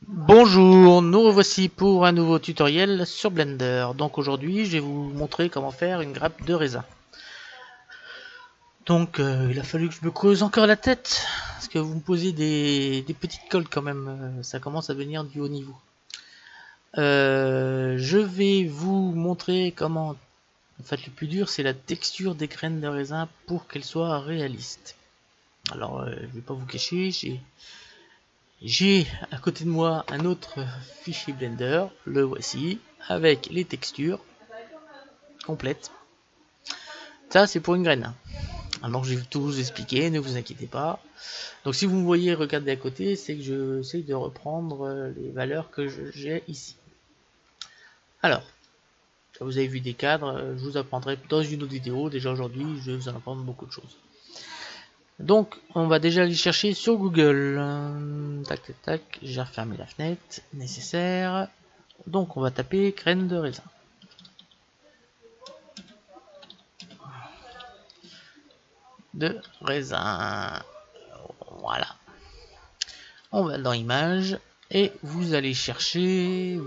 Bonjour, nous revoici pour un nouveau tutoriel sur Blender. Donc aujourd'hui, je vais vous montrer comment faire une grappe de raisin. Donc il a fallu que je me creuse encore la tête, parce que vous me posez des petites colles quand même, ça commence à devenir du haut niveau. Je vais vous montrer comment, en fait le plus dur c'est la texture des graines de raisin pour qu'elles soient réalistes. Alors je vais pas vous cacher, j'ai à côté de moi un autre fichier Blender, le voici, avec les textures complètes. Ça c'est pour une graine. Alors je vais tout vous expliquer, ne vous inquiétez pas. Donc si vous me voyez regarder à côté, c'est que je essaye de reprendre les valeurs que j'ai ici. Alors, vous avez vu des cadres, je vous apprendrai dans une autre vidéo. Déjà aujourd'hui, je vais vous en apprendre beaucoup de choses. Donc, on va déjà aller chercher sur Google. Tac, tac, tac. J'ai refermé la fenêtre nécessaire. Donc, on va taper graines de raisin. De raisin. Voilà. On va dans Images et vous allez chercher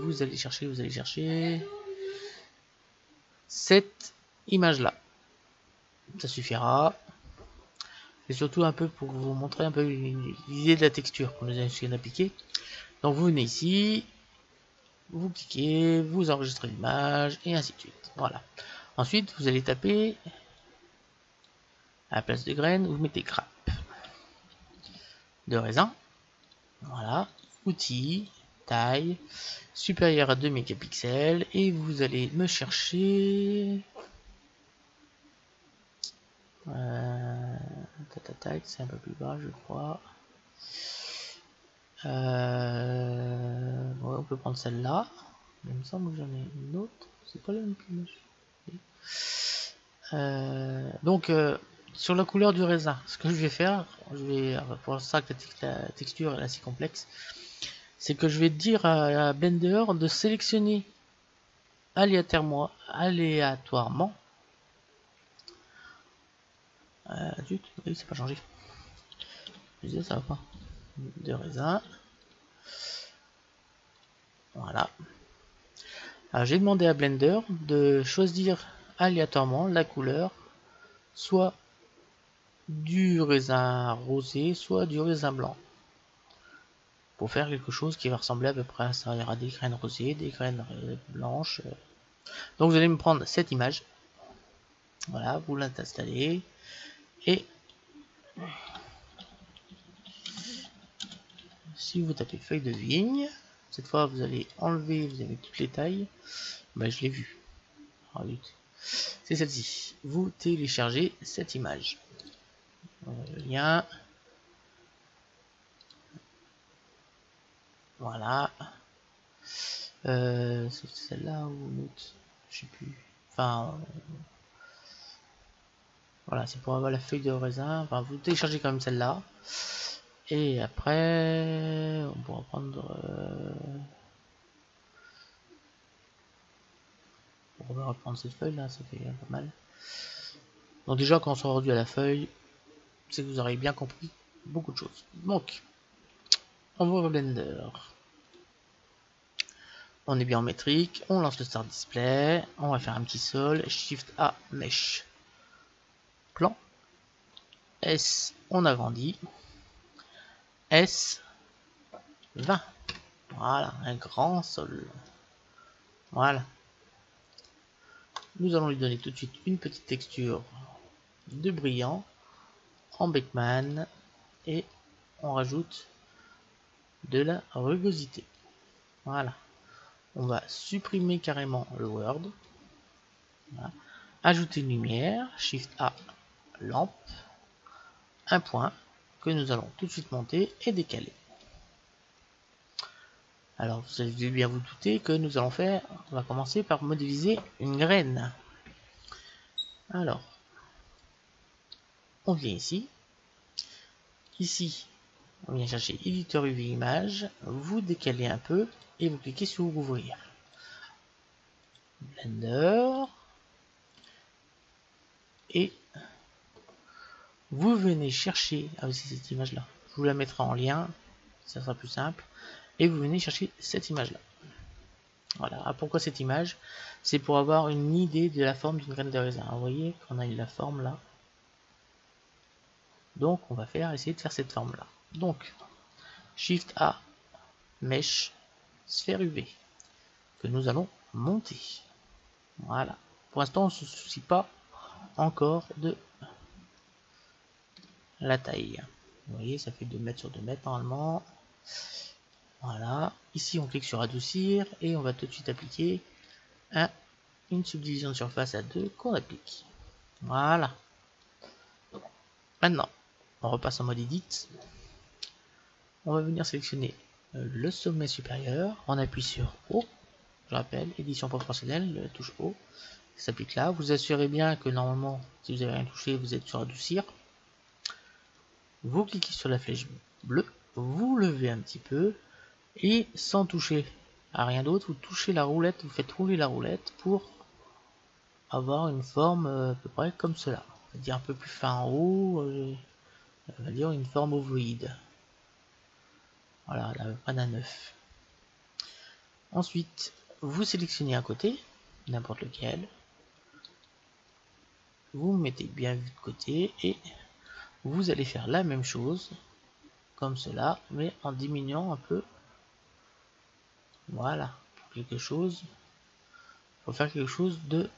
cette image-là. Ça suffira. C'est surtout un peu pour vous montrer un peu l'idée de la texture qu'on nous a essayé d'appliquer. Donc vous venez ici, vous cliquez, vous enregistrez l'image et ainsi de suite. Voilà. Ensuite, vous allez taper à la place de graines, vous mettez grappe de raisin. Voilà. Outils, taille, supérieur à 2 mégapixels et vous allez me chercher c'est un peu plus bas je crois. Ouais, on peut prendre celle-là. Il me semble que j'en ai une autre. C'est pas la même image. Donc sur la couleur du raisin, ce que je vais faire, pour ça que la texture est assez complexe, c'est que je vais dire à Blender de sélectionner aléatoirement oui, c'est pas changé. Je disais ça va pas. De raisin. Voilà. Alors j'ai demandé à Blender de choisir aléatoirement la couleur, soit du raisin rosé, soit du raisin blanc. Pour faire quelque chose qui va ressembler à peu près à ça. Il y aura des graines rosées, des graines blanches. Donc vous allez me prendre cette image. Voilà, vous l'installez. Et si vous tapez feuille de vigne, cette fois vous allez enlever, vous avez toutes les tailles. Ben, je l'ai vu. C'est celle-ci. Vous téléchargez cette image. Le lien. Voilà. C'est celle-là ou l'autre, je sais plus. Enfin, voilà, c'est pour avoir la feuille de raisin. Enfin, vous téléchargez quand même celle-là. Et après, on pourra prendre. On va reprendre cette feuille-là, ça fait pas mal. Donc déjà, quand on sera rendu à la feuille, c'est que vous aurez bien compris beaucoup de choses. Donc, on va au Blender. On est bien en métrique, on lance le Start Display, on va faire un petit sol, Shift A, Mesh, Plan, S, on agrandit, S, 20. Voilà, un grand sol. Voilà. Nous allons lui donner tout de suite une petite texture de brillant en Beckman et on rajoute de la rugosité. Voilà. On va supprimer carrément le Word. Voilà. Ajouter une lumière, Shift A, lampe, un point que nous allons tout de suite monter et décaler. Alors vous allez bien vous douter que nous allons faire, on va commencer par modéliser une graine. Alors, on vient ici. Ici, on vient chercher éditeur UV image, vous décalez un peu et vous cliquez sur ouvrir. Blender. Et vous venez chercher, ah oui c'est cette image là, je vous la mettrai en lien, ça sera plus simple. et vous venez chercher cette image là. Voilà. Ah, pourquoi cette image? C'est pour avoir une idée de la forme d'une graine de raisin. Vous voyez qu'on a eu la forme là. Donc on va essayer de faire cette forme là. Donc Shift A, Mesh, Sphère UV, que nous allons monter. Voilà. Pour l'instant on ne se soucie pas encore de la taille. Vous voyez, ça fait 2 mètres sur 2 mètres normalement. Voilà. Ici on clique sur adoucir et on va tout de suite appliquer une subdivision de surface à 2 qu'on applique. Voilà. Maintenant, on repasse en mode edit. On va venir sélectionner le sommet supérieur. On appuie sur O. Je rappelle, édition proportionnelle, la touche O. Ça s'applique là. Vous assurez bien que normalement, si vous n'avez rien touché, vous êtes sur adoucir. Vous cliquez sur la flèche bleue. Vous levez un petit peu. Et sans toucher à rien d'autre, vous touchez la roulette. Vous faites rouler la roulette pour avoir une forme à peu près comme cela. On va dire un peu plus fin en haut. On va dire une forme ovoïde. Voilà, là, pas d'un œuf. Ensuite, vous sélectionnez un côté, n'importe lequel. Vous mettez bien vu de côté et vous allez faire la même chose, comme cela, mais en diminuant un peu. Voilà, pour quelque chose. Pour faire quelque chose de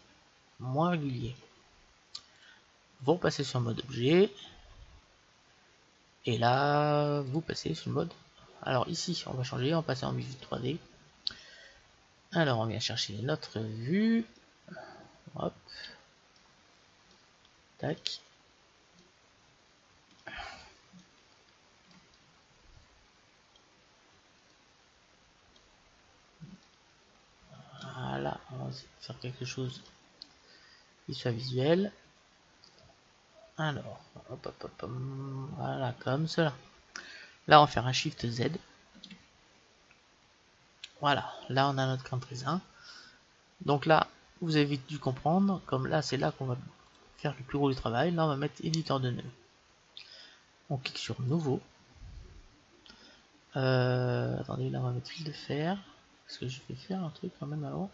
moins régulier. Vous repassez sur mode objet. Et là, vous passez sur le mode. Alors ici, on va changer, on va passer en vue 3D. Alors on vient chercher notre vue. Hop. Tac. Voilà, on va faire quelque chose qui soit visuel. Alors, hop, hop, hop, hop, voilà, comme cela. Là, on va faire un Shift Z. Voilà, là, on a notre grain de raisin. Donc là, vous avez vite dû comprendre, comme là, c'est là qu'on va faire le plus gros du travail. Là, on va mettre éditeur de nœuds. On clique sur nouveau. Attendez, là, on va mettre fil de fer. Parce que je vais faire un truc quand même avant.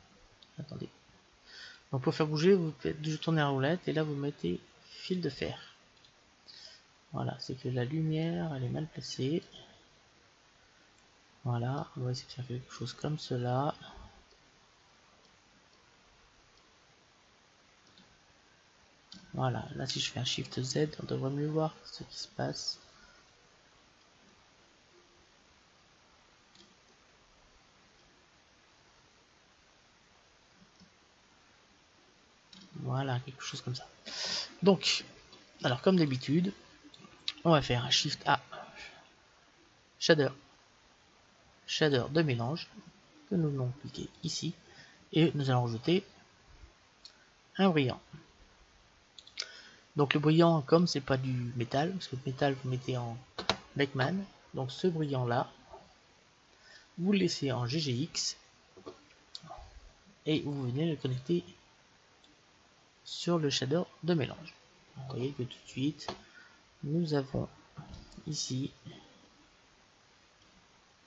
Attendez. Donc pour faire bouger, vous faites tourner la roulette et là vous mettez fil de fer. Voilà, c'est que la lumière elle est mal placée. Voilà, on va essayer de faire quelque chose comme cela. Voilà, là si je fais un Shift Z, on devrait mieux voir ce qui se passe. Voilà, quelque chose comme ça. Donc, alors comme d'habitude, on va faire un Shift A, Shader de mélange, que nous allons cliquer ici, et nous allons rajouter un brillant. Donc le brillant, comme c'est pas du métal, parce que le métal vous mettez en Beckman, donc ce brillant là, vous le laissez en GGX et vous venez le connecter sur le shader de mélange. Vous voyez que tout de suite nous avons ici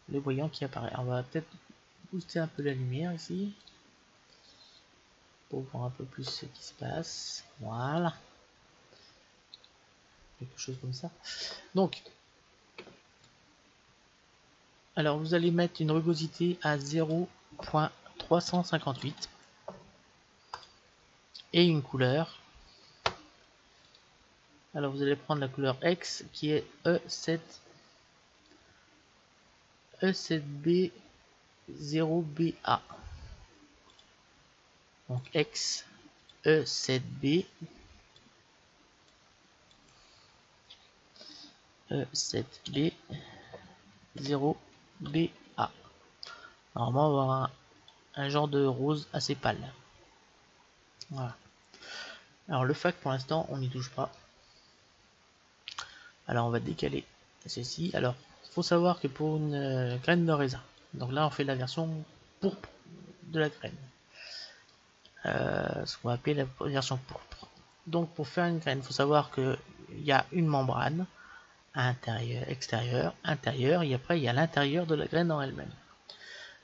le brillant qui apparaît. On va peut-être booster un peu la lumière ici pour voir un peu plus ce qui se passe. Voilà, quelque chose comme ça. Donc alors vous allez mettre une rugosité à 0.358 et une couleur. Alors vous allez prendre la couleur X qui est E7B0BA. Donc X E7B E7B0BA. Normalement on va avoir un genre de rose assez pâle. Voilà. Alors le fac pour l'instant on n'y touche pas. Alors on va décaler ceci. Alors il faut savoir que pour une graine de raisin, donc là on fait la version pourpre de la graine, ce qu'on va appeler la version pourpre. Donc pour faire une graine, il faut savoir qu'il y a une membrane intérieur, extérieur, intérieur, et après il y a l'intérieur de la graine en elle-même.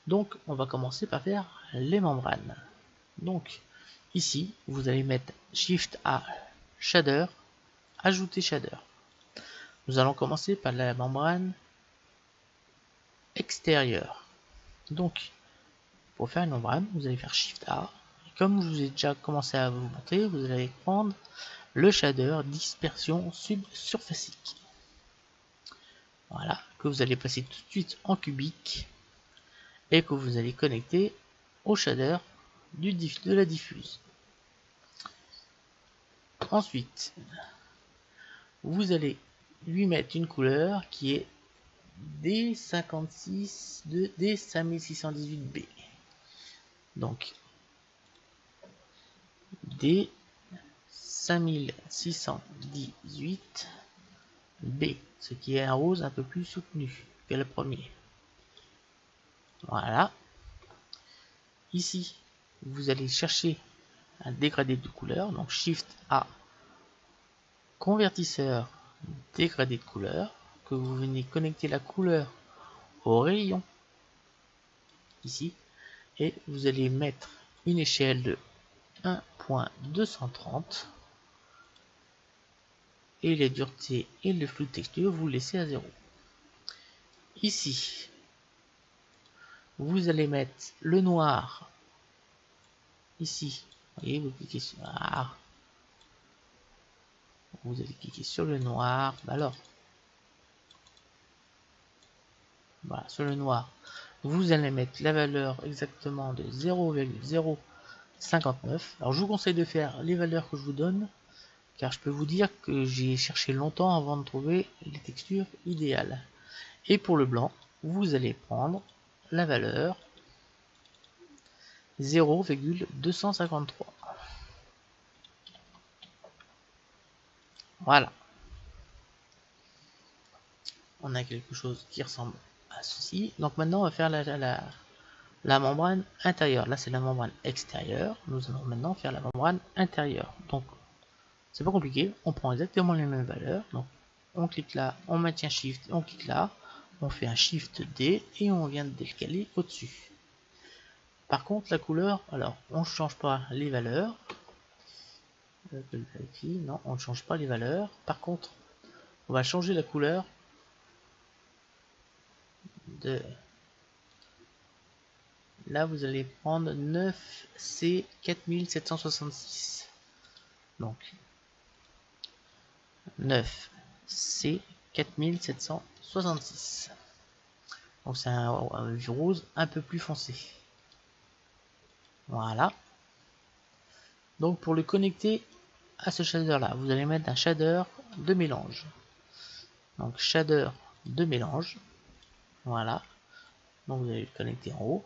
Donc on va commencer par faire les membranes. Donc ici vous allez mettre Shift A, Shader, ajouter Shader. Nous allons commencer par la membrane extérieure. Donc pour faire une membrane, vous allez faire Shift A. Et comme je vous ai déjà commencé à vous montrer, vous allez prendre le shader dispersion subsurfacique. Voilà, que vous allez passer tout de suite en cubique et que vous allez connecter au shader de la diffuse. Ensuite, vous allez lui mettre une couleur qui est D56 de D5618B. Donc D5618B, ce qui est un rose un peu plus soutenu que le premier. Voilà. Ici, vous allez chercher un dégradé de couleur, donc Shift A, convertisseur dégradé de couleur, que vous venez connecter la couleur au rayon ici, et vous allez mettre une échelle de 1.230 et les duretés et le flou de texture vous laissez à 0. Ici, vous allez mettre le noir ici. Vous voyez, vous cliquez sur vous allez cliquer sur le noir. Alors, voilà, sur le noir, vous allez mettre la valeur exactement de 0,059. Alors je vous conseille de faire les valeurs que je vous donne, car je peux vous dire que j'ai cherché longtemps avant de trouver les textures idéales. Et pour le blanc, vous allez prendre la valeur 0,253. Voilà. On a quelque chose qui ressemble à ceci. Donc maintenant on va faire la membrane intérieure. Là c'est la membrane extérieure. Nous allons maintenant faire la membrane intérieure. Donc c'est pas compliqué, on prend exactement les mêmes valeurs. Donc on clique là, on maintient Shift, on clique là, on fait un Shift D et on vient de décaler au-dessus. Par contre la couleur, alors on ne change pas les valeurs. Non, on ne change pas les valeurs. Par contre, on va changer la couleur de... Là, vous allez prendre 9C4766. Donc, 9C4766. Donc, c'est un rose un peu plus foncé. Voilà. Donc, pour le connecter à ce shader là, vous allez mettre un shader de mélange. Donc, shader de mélange. Voilà. Donc, vous allez le connecter en haut.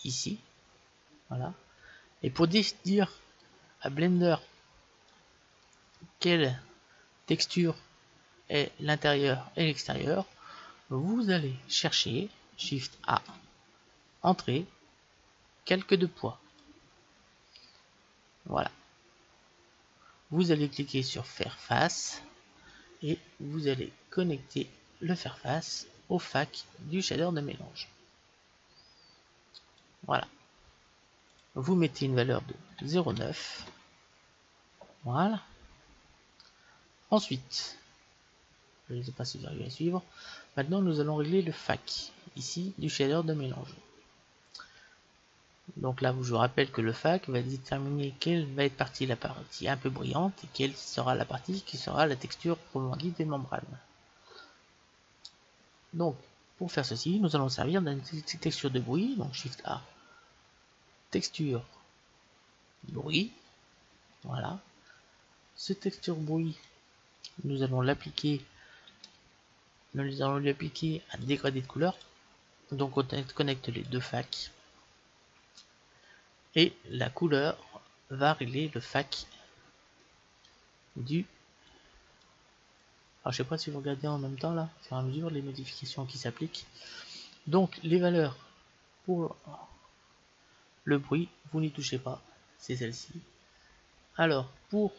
Ici. Voilà. Et pour dire à Blender quelle texture est l'intérieur et l'extérieur, vous allez chercher Shift A, Entrée, calque de poids. Voilà. Vous allez cliquer sur Faire face et vous allez connecter le faire face au fac du shader de mélange. Voilà. Vous mettez une valeur de 0,9. Voilà. Ensuite, je ne sais pas si vous arrivez à suivre. Maintenant, nous allons régler le fac ici du shader de mélange. Donc là, je vous rappelle que le fac va déterminer quelle va être la partie un peu brillante et quelle sera la partie qui sera la texture proprement dite des membranes. Donc, pour faire ceci, nous allons servir d'une texture de bruit, donc Shift A, texture bruit, voilà. Cette texture bruit, nous allons l'appliquer, lui appliquer un dégradé de couleur. Donc on connecte les deux facs et la couleur va régler le fac du... Alors je sais pas si vous regardez en même temps là, au fur et à mesure les modifications qui s'appliquent. Donc les valeurs pour le bruit, vous n'y touchez pas, c'est celle-ci. Alors pour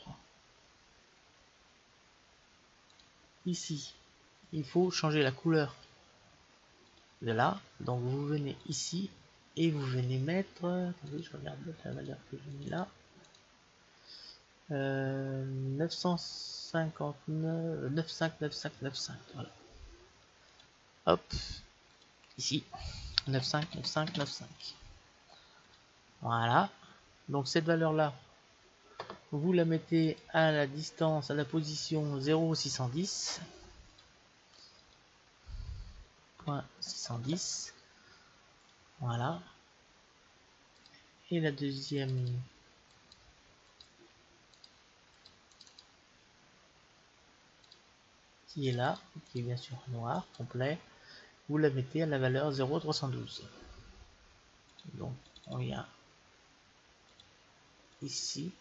ici, il faut changer la couleur de là. Donc vous venez ici et vous venez mettre, attendez, je regarde la valeur que j'ai mis là, 959, 959595, voilà. Hop, ici, 959595. Voilà. Donc cette valeur là, vous la mettez à la distance, à la position 0,610. 610. Voilà. Et la deuxième qui est là, qui est bien sûr noir, complet, vous la mettez à la valeur 0,312. Donc on vient ici,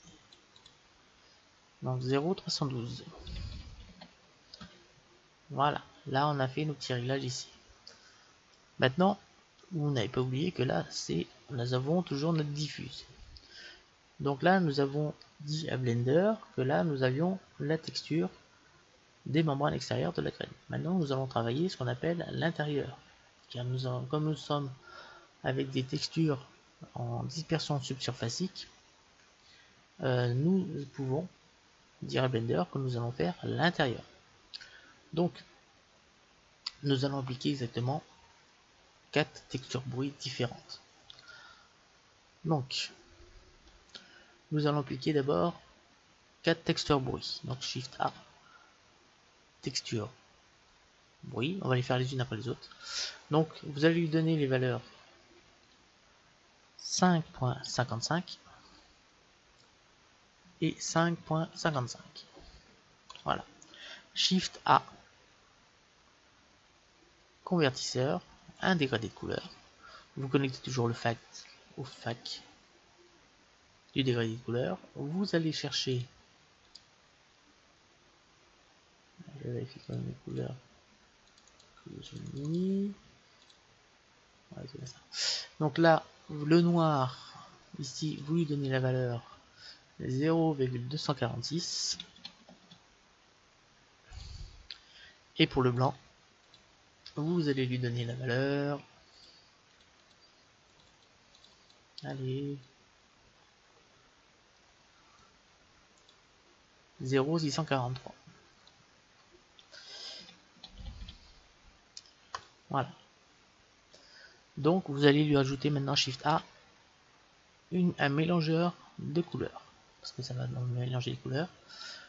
donc 0,312. Voilà, là on a fait nos petits réglages ici. Maintenant, vous n'avez pas oublié que là, nous avons toujours notre diffuse. Donc là, nous avons dit à Blender que là, nous avions la texture des membranes extérieures de la graine. Maintenant, nous allons travailler ce qu'on appelle l'intérieur. Car comme nous sommes avec des textures en dispersion subsurfacique, nous pouvons dire à Blender que nous allons faire l'intérieur. Donc, nous allons appliquer exactement 4 textures bruit différentes. Donc, nous allons appliquer d'abord 4 textures bruit. Donc, Shift A, texture bruit. On va les faire les unes après les autres. Donc, vous allez lui donner les valeurs 5.55 et 5.55. Voilà. Shift A, convertisseur, un dégradé de couleur. Vous connectez toujours le FAC au FAC du dégradé de couleur. Vous allez chercher, je vérifie quand même les couleurs que j'ai mis. Ouais, c'est bien ça. Donc là, le noir, ici, vous lui donnez la valeur 0,246. Et pour le blanc, vous allez lui donner la valeur, allez, 0,643. Voilà. Donc vous allez lui ajouter maintenant Shift A un mélangeur de couleurs, parce que ça va mélanger les couleurs,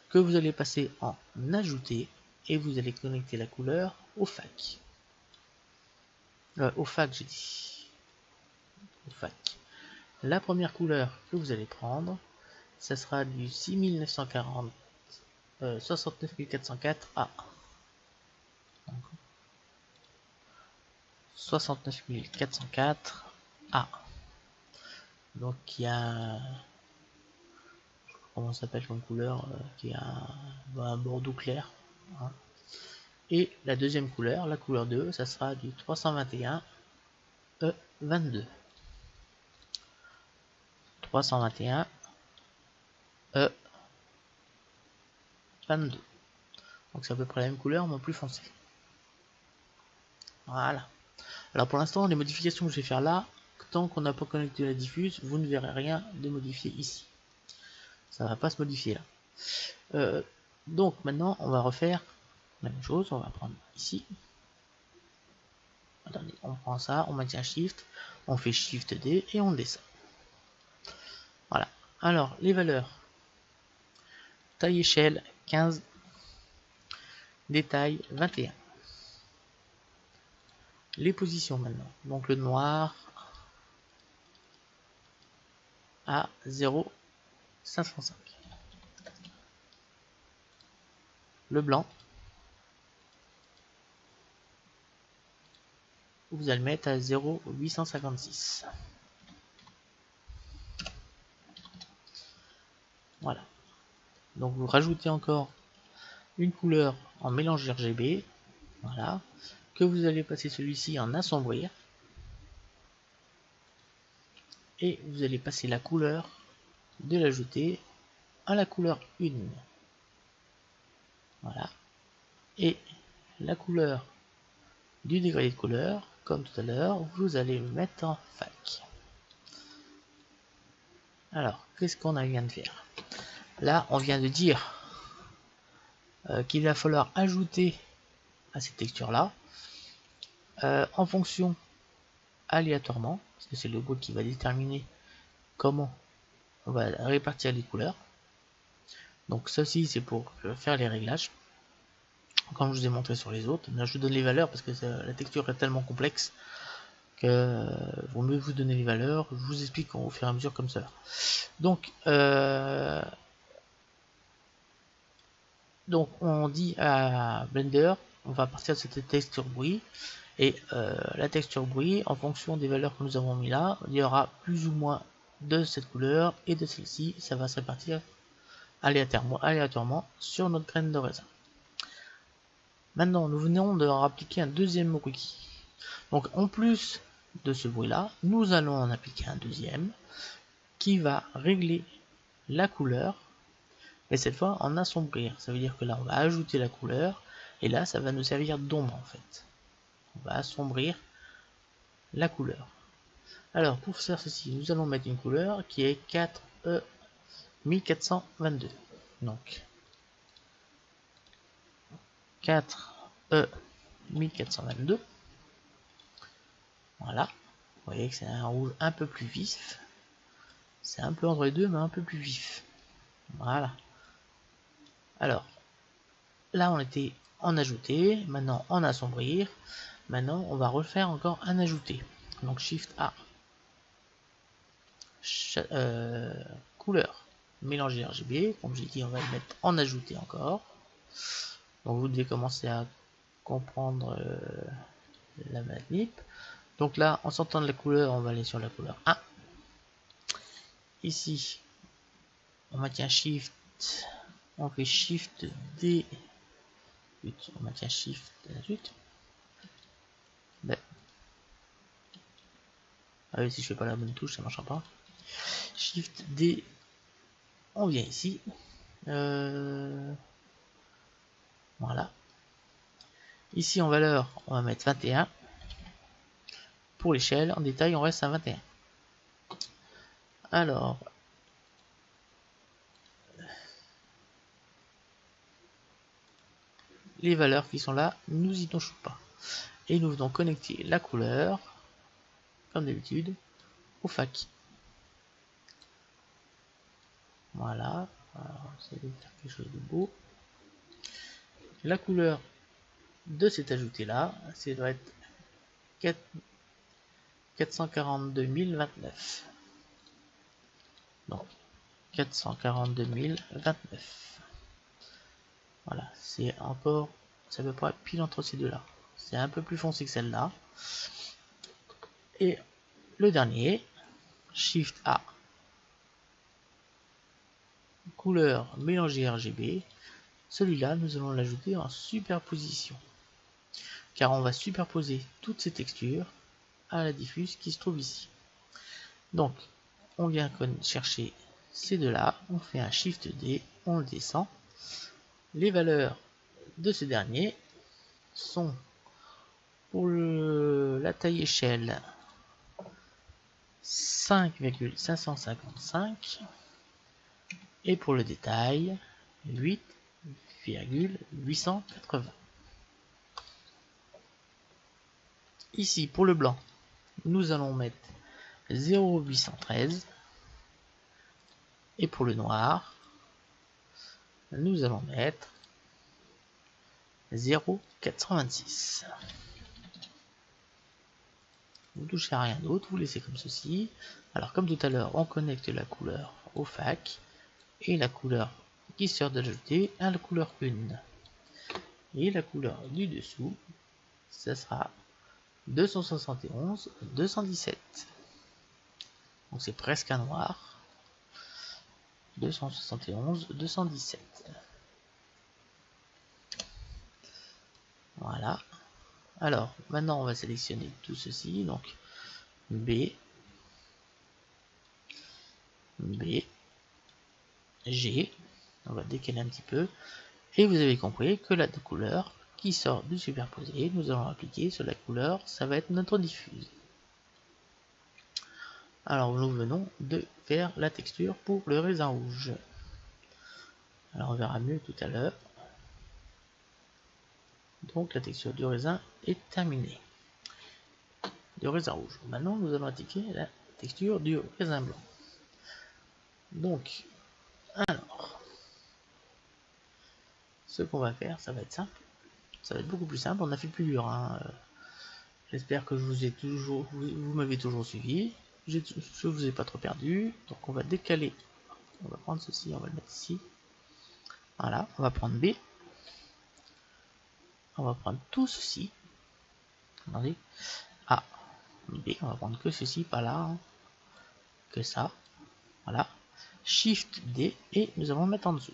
que vous allez passer en ajouter, et vous allez connecter la couleur au FAC. Au FAC, j'ai dit. Au FAC. La première couleur que vous allez prendre, ça sera du 6940 69404 A. 69404 A. Donc il y a, comment ça s'appelle comme couleur, qui a un bordeaux clair, hein. Et la deuxième couleur, la couleur 2, ça sera du 321 E22. 321 E22. Donc c'est à peu près la même couleur, mais plus foncé. Voilà. Alors pour l'instant, les modifications que je vais faire là, tant qu'on n'a pas connecté la diffuse, vous ne verrez rien de modifié ici. Ça va pas se modifier là. Donc maintenant, on va refaire la même chose. On va prendre ici. Attendez, on prend ça, on maintient Shift, on fait Shift D et on descend. Voilà. Alors, les valeurs. Taille échelle 15. Détail 21. Les positions maintenant. Donc le noir à 0,505. Le blanc, vous allez le mettre à 0,856. Voilà. Donc vous rajoutez encore une couleur en mélange RGB. Voilà. Que vous allez passer celui-ci en assombrir. Et vous allez passer la couleur de l'ajouter à la couleur 1. Voilà. Et la couleur du dégradé de couleur, comme tout à l'heure, vous allez le mettre en fac. Alors, qu'est-ce qu'on vient de faire? Là, on vient de dire qu'il va falloir ajouter à ces textures-là, en fonction aléatoirement, parce que c'est le code qui va déterminer comment on va répartir les couleurs. Donc ceci c'est pour faire les réglages, comme je vous ai montré sur les autres. Là, je vous donne les valeurs parce que la texture est tellement complexe que vaut mieux vous donner les valeurs. Je vous explique au fur et à mesure comme ça. Donc on dit à Blender, on va partir de cette texture bruit, et la texture bruit, en fonction des valeurs que nous avons mis là, il y aura plus ou moins de cette couleur et de celle-ci. Ça va se répartir aléatoirement sur notre graine de raisin. Maintenant, nous venons de leur appliquer un deuxième bruit. Donc en plus de ce bruit là, nous allons en appliquer un deuxième qui va régler la couleur, mais cette fois en assombrir. Ça veut dire que là on va ajouter la couleur, et là ça va nous servir d'ombre en fait. On va assombrir la couleur. Alors pour faire ceci, nous allons mettre une couleur qui est 4E 1422. Donc 4E 1422. Voilà. Vous voyez que c'est un rouge un peu plus vif. C'est un peu entre les deux, mais un peu plus vif. Voilà. Alors, là on était en ajouter, maintenant en assombrir. Maintenant on va refaire encore un ajouter. Donc Shift A. Couleur. Mélanger RGB. Comme j'ai dit, on va le mettre en ajouter encore. Donc vous devez commencer à comprendre la manip. Donc là, en sortant de la couleur, on va aller sur la couleur 1. Ici, on maintient Shift, on fait Shift D, on maintient Shift 8. Ben. Ah oui, si je fais pas la bonne touche, ça marchera pas. Shift D, on vient ici. Voilà. Ici en valeur, on va mettre 21. Pour l'échelle, en détail, on reste à 21. Alors, les valeurs qui sont là, nous y touchons pas. Et nous venons connecter la couleur, comme d'habitude, au fac. Voilà. Alors, essayer de faire quelque chose de beau. La couleur de cet ajouté là, ça doit être 442 029. Donc 442 029. Voilà, c'est encore, ça peut pas être pile entre ces deux là. C'est un peu plus foncé que celle-là. Et le dernier, Shift A, couleur mélangée RGB. Celui-là, nous allons l'ajouter en superposition, car on va superposer toutes ces textures à la diffuse qui se trouve ici. Donc, on vient chercher ces deux-là, on fait un Shift D, on le descend. Les valeurs de ce dernier sont pour la taille échelle 5,555 et pour le détail 8,880. Ici pour le blanc, nous allons mettre 0,813 et pour le noir, nous allons mettre 0,426. Vous ne touchez à rien d'autre, vous laissez comme ceci. Alors comme tout à l'heure, on connecte la couleur au fac et la couleur qui sort d'ajouter à la couleur 1. Et la couleur du dessous, ça sera 271, 217. Donc c'est presque un noir. 271, 217. Voilà. Alors, maintenant on va sélectionner tout ceci. Donc B, B, G. On va décaler un petit peu. Et vous avez compris que la couleur qui sort du superposé. Nous allons appliquer sur la couleur, ça va être notre diffuse. Alors nous venons de faire la texture pour le raisin rouge. Alors on verra mieux tout à l'heure. Donc la texture du raisin est terminée. Du raisin rouge. Maintenant nous allons appliquer la texture du raisin blanc. Donc, alors, ce qu'on va faire, ça va être simple. Ça va être beaucoup plus simple. On a fait plus dur. Hein. J'espère que je vous ai toujours, vous m'avez toujours suivi. Je vous ai pas trop perdu. Donc on va décaler. On va prendre ceci, on va le mettre ici. Voilà, on va prendre B. On va prendre tout ceci. Attendez. A, B, on va prendre que ceci, pas là. Hein. Que ça. Voilà. Shift D et nous allons le mettre en dessous.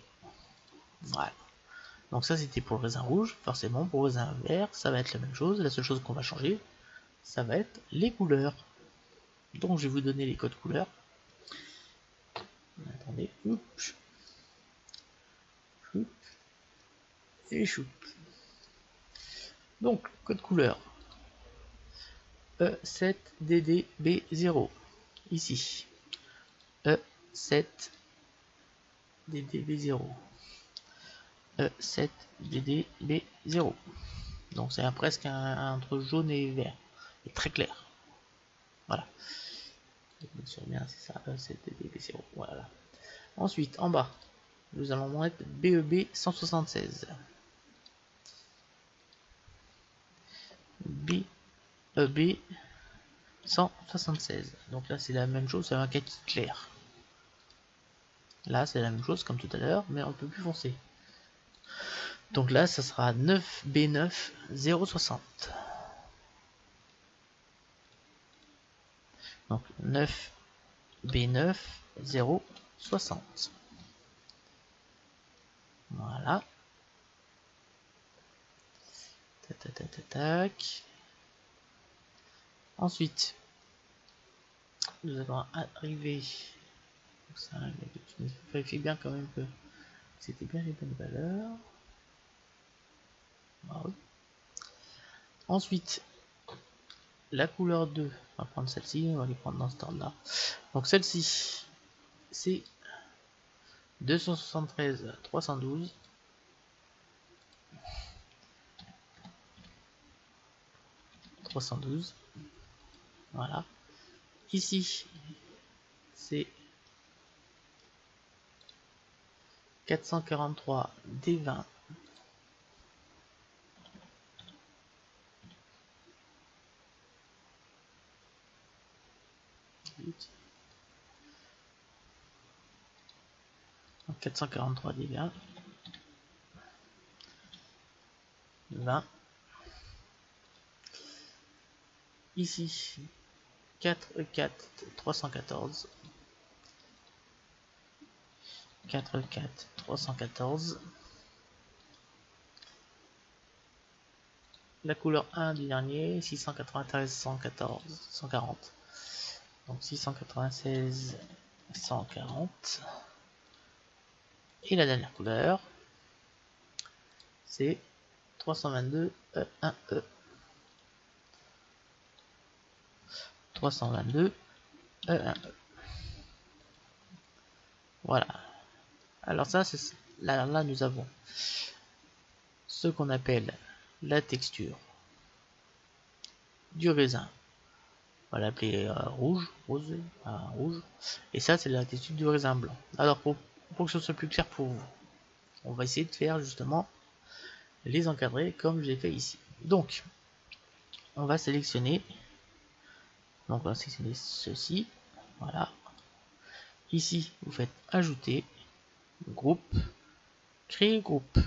Voilà. Donc ça c'était pour le raisin rouge. Forcément pour le raisin vert, ça va être la même chose. La seule chose qu'on va changer, ça va être les couleurs. Donc je vais vous donner les codes couleurs. Attendez. Oups. Choup. Et choup. Donc code couleur. E7DDB0. Ici. E7DDB0. E7DDB0. Donc c'est presque entre jaune et vert. Et très clair. Voilà. Bien, c'est ça. E7DDB0. Voilà. Ensuite, en bas, nous allons mettre BEB 176. BEB 176. Donc là, c'est la même chose, c'est un kaki clair. Là, c'est la même chose comme tout à l'heure, mais un peu plus foncé. Donc là, ça sera 9B9 060. Donc 9B9 060. Voilà. Tac. Ensuite, nous allons arriver. Ça, je vérifie bien quand même que c'était bien les bonnes valeurs. Ah oui. Ensuite, la couleur 2, on va prendre celle-ci, on va les prendre dans ce ordre là. Donc celle-ci, c'est 273 312. Voilà. Ici, c'est 443 D20. Donc 443 D20. 20. Ici, 4E4 314. 4E4 314. La couleur 1 du dernier, 693 114 140. Donc 696 140. Et la dernière couleur, c'est 322 E1E. 322 E1E. Voilà. Alors ça, c'est là nous avons ce qu'on appelle la texture du raisin. On va l'appeler rouge. Et ça, c'est la texture du raisin blanc. Alors pour que ce soit plus clair pour vous, on va essayer de faire justement les encadrer comme j'ai fait ici. Donc, on va sélectionner. Donc on va sélectionner ceci. Voilà. Ici, vous faites ajouter, groupe, créer groupe.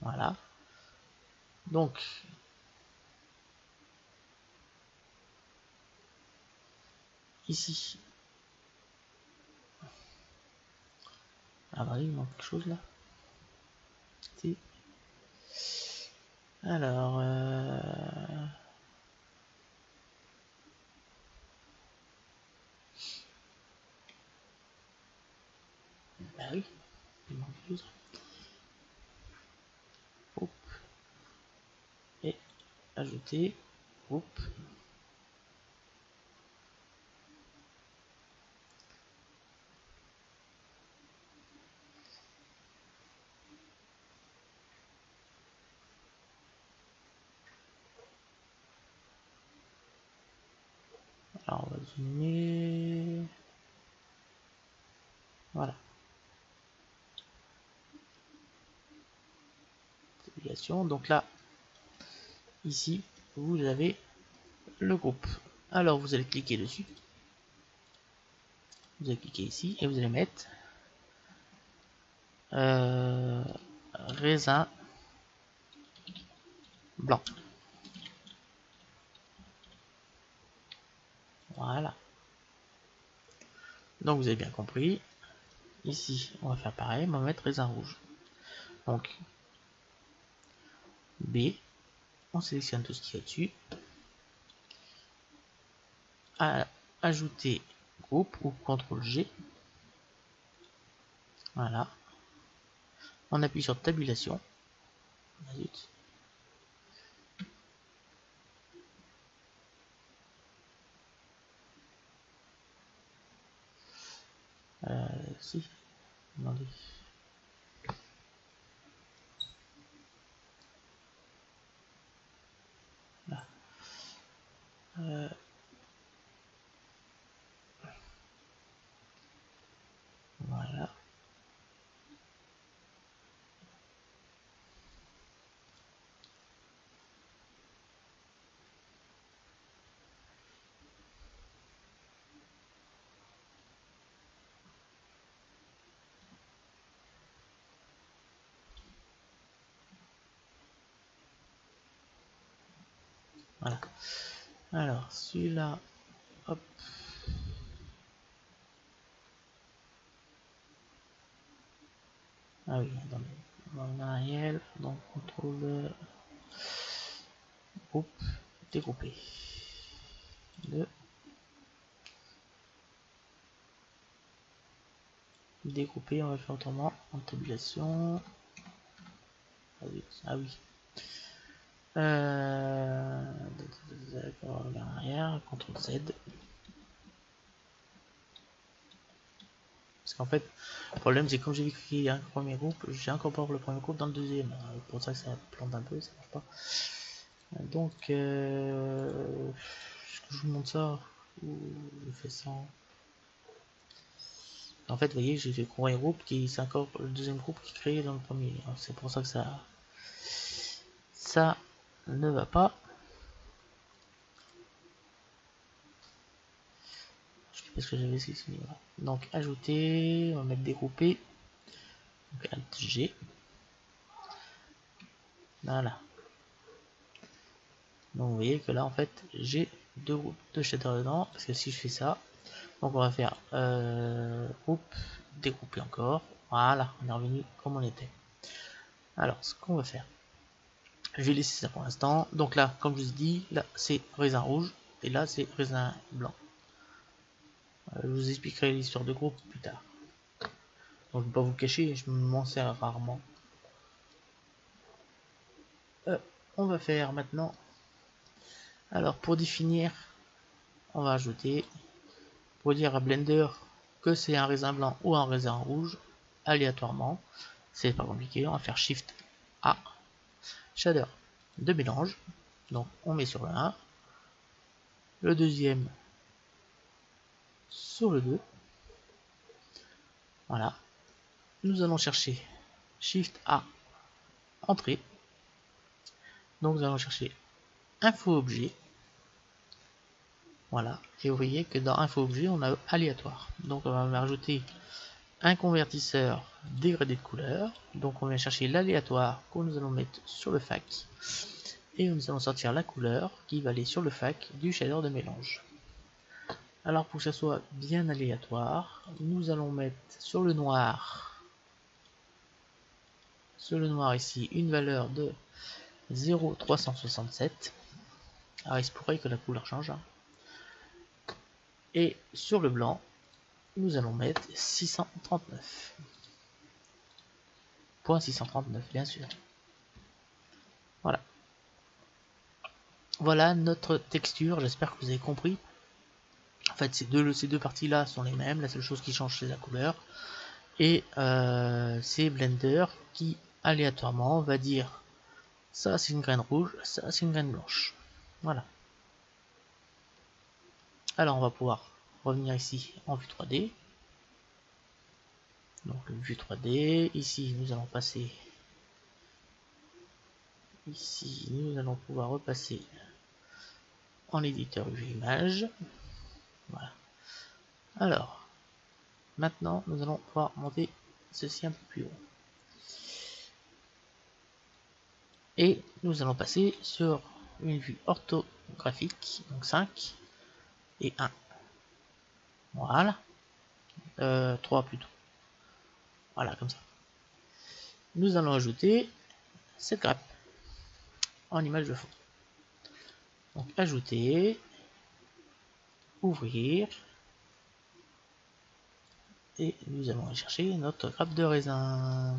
Voilà. Donc, ici. Ah bah il manque quelque chose là. Alors, bah oui, il manque quelque chose. ajouter, groupe. Alors on va zoomer. Voilà. Donc là, ici, vous avez le groupe. Alors vous allez cliquer dessus. Vous allez cliquer ici et vous allez mettre raisin blanc. Voilà. Donc vous avez bien compris. Ici, on va faire pareil, on va mettre raisin rouge. Donc B, on sélectionne tout ce qui est au-dessus. Ajouter groupe ou CTRL G. Voilà. On appuie sur tabulation. Si. Attendez. Là. Voilà. Voilà. Alors, celui-là, hop. Ah oui, attendez. On a réel, donc on trouve groupe, dégroupé. De dégrouper, on va faire autrement, en tabulation. Ah oui, ah oui. D'accord, vers arrière, CTRL Z. Parce qu'en fait, le problème c'est que comme j'ai écrit un premier groupe, j'incorpore le premier groupe dans le deuxième. Pour ça que ça plante un peu, ça marche pas. Donc, est-ce que je vous montre ça ou je fais ça? En fait, vous voyez, j'ai fait le premier groupe qui s'incorpore, le deuxième groupe qui est créé dans le premier. C'est pour ça que ça ne va pas. Parce que j'avais sélectionné. Voilà. Donc ajouter, on va mettre dégrouper. Donc Alt G. Voilà. Donc vous voyez que là en fait j'ai deux groupes de shaders dedans. Parce que si je fais ça, donc on va faire groupe, dégrouper encore. Voilà, on est revenu comme on était. Alors ce qu'on va faire, je vais laisser ça pour l'instant. Donc là, comme je vous ai dit, là c'est raisin rouge et là c'est raisin blanc. Je vous expliquerai l'histoire de groupe plus tard. Donc je ne vais pas vous cacher, je m'en sers rarement. On va faire maintenant. Alors pour définir, on va ajouter, pour dire à Blender que c'est un raisin blanc ou un raisin rouge, aléatoirement. C'est pas compliqué, on va faire Shift A, shader de mélange. Donc on met sur le 1, le deuxième sur le 2. Voilà. Nous allons chercher Shift A, entrée. Donc nous allons chercher info objet. Voilà. Et vous voyez que dans info objet, on a aléatoire. Donc on va rajouter un convertisseur dégradé de couleur. Donc on va chercher l'aléatoire que nous allons mettre sur le fac. Et nous allons sortir la couleur qui va aller sur le fac du shader de mélange. Alors pour que ça soit bien aléatoire, nous allons mettre sur le noir ici une valeur de 0,367. Alors il se pourrait que la couleur change. Et sur le blanc, nous allons mettre 639. .639 bien sûr. Voilà. Voilà notre texture, j'espère que vous avez compris. En fait, ces deux parties-là sont les mêmes, la seule chose qui change c'est la couleur. Et c'est Blender qui aléatoirement va dire ça c'est une graine rouge, ça c'est une graine blanche. Voilà. Alors on va pouvoir revenir ici en vue 3D. Donc vue 3D, ici nous allons passer, ici nous allons pouvoir repasser en éditeur vue image. Voilà. Alors, maintenant nous allons pouvoir monter ceci un peu plus haut. Et nous allons passer sur une vue orthographique, donc 5 et 1. Voilà. 3 plutôt. Voilà, comme ça. Nous allons ajouter cette grappe en image de fond. Donc ajouter, ouvrir, et nous allons aller chercher notre grappe de raisin.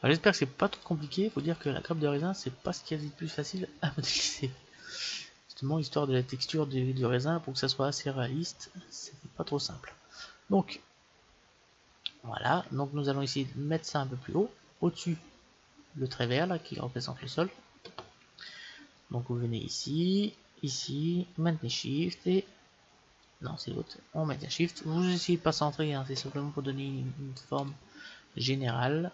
J'espère que c'est pas trop compliqué. Il faut dire que la grappe de raisin, c'est pas ce qu'il y a de plus facile à modéliser. Justement, histoire de la texture du raisin, pour que ça soit assez réaliste, c'est pas trop simple. Donc, voilà. Donc, nous allons essayer de mettre ça un peu plus haut. Au-dessus, le trait vert, là, qui représente le sol. Donc, vous venez ici, ici, maintenez Shift et... Non, c'est l'autre. On maintient Shift. Vous essayez de pas centrer, hein, c'est simplement pour donner une forme générale.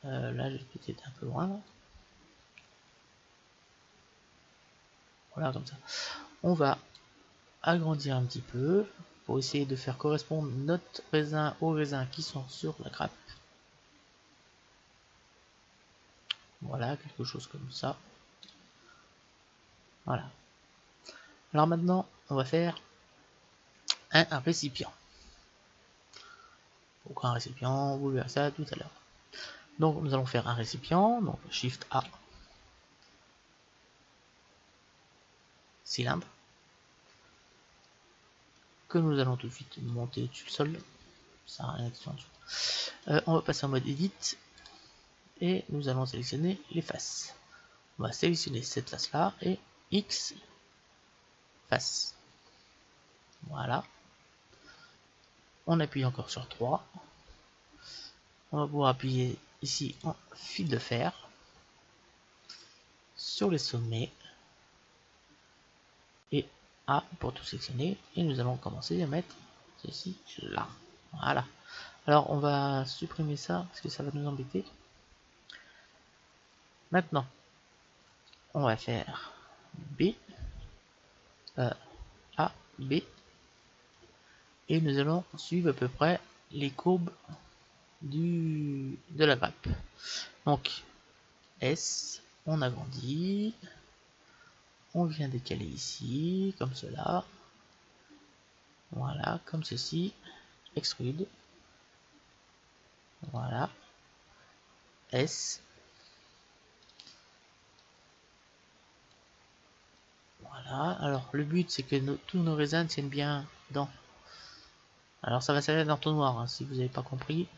Là, j'ai peut-être un peu loin. Là. Voilà, comme ça. On va agrandir un petit peu pour essayer de faire correspondre notre raisin aux raisins qui sont sur la grappe. Voilà, quelque chose comme ça. Voilà. Alors maintenant, on va faire un récipient. Pourquoi un récipient? Vous verrez ça tout à l'heure. Donc nous allons faire un récipient, donc Shift A, cylindre, que nous allons tout de suite monter au-dessus du sol. Ça n'a rien en dessous. On va passer en mode Edit et nous allons sélectionner les faces. On va sélectionner cette face là et X face. Voilà. On appuie encore sur 3. On va pouvoir appuyer ici en fil de fer sur les sommets et A pour tout sélectionner. Et nous allons commencer à mettre ceci là. Voilà. Alors on va supprimer ça parce que ça va nous embêter. Maintenant, on va faire B, A, B. Et nous allons suivre à peu près les courbes de la grappe. Donc S, on agrandit, on vient décaler ici, comme cela, voilà, comme ceci, extrude, voilà, S, voilà, alors le but c'est que tous nos raisins tiennent bien dans, alors ça va servir d'entonnoir, hein, si vous n'avez pas compris,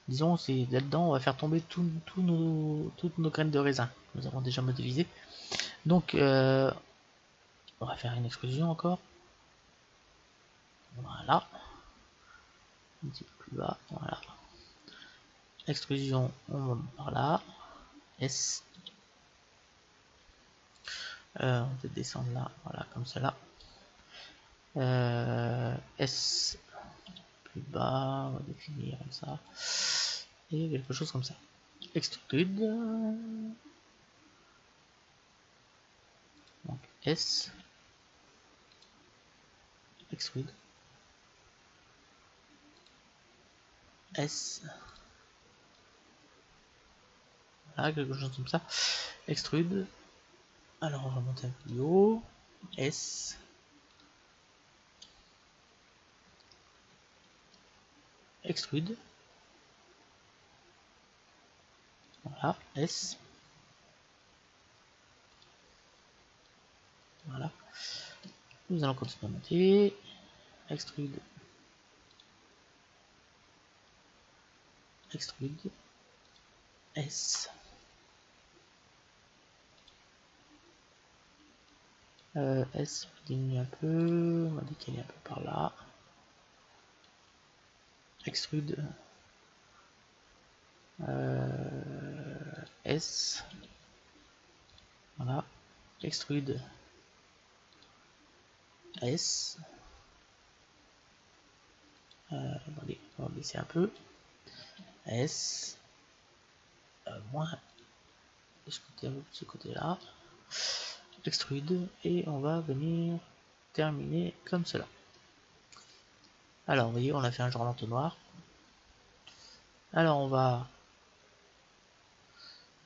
disons c'est là-dedans on va faire tomber toutes nos graines de raisin, nous avons déjà modélisé, donc on va faire une extrusion encore. Voilà. Un petit peu plus bas. Voilà. Extrusion, on monte par là. S. On peut descendre là. Voilà, comme cela. S. Plus bas. On va définir comme ça. Et quelque chose comme ça. Extrude. Donc S. Extrude. S. Voilà, quelque chose comme ça. Extrude. Alors on va monter un peu plus haut. S. Extrude. Voilà. S. Voilà. Nous allons continuer à monter. Extrude. Extrude. S. S, on diminue un peu, on va décaler un peu par là. Extrude S, voilà, extrude S, allez, on va baisser un peu, S, moins de ce côté là, extrude, et on va venir terminer comme cela. Alors vous voyez, on a fait un genre d'entonnoir. Alors on va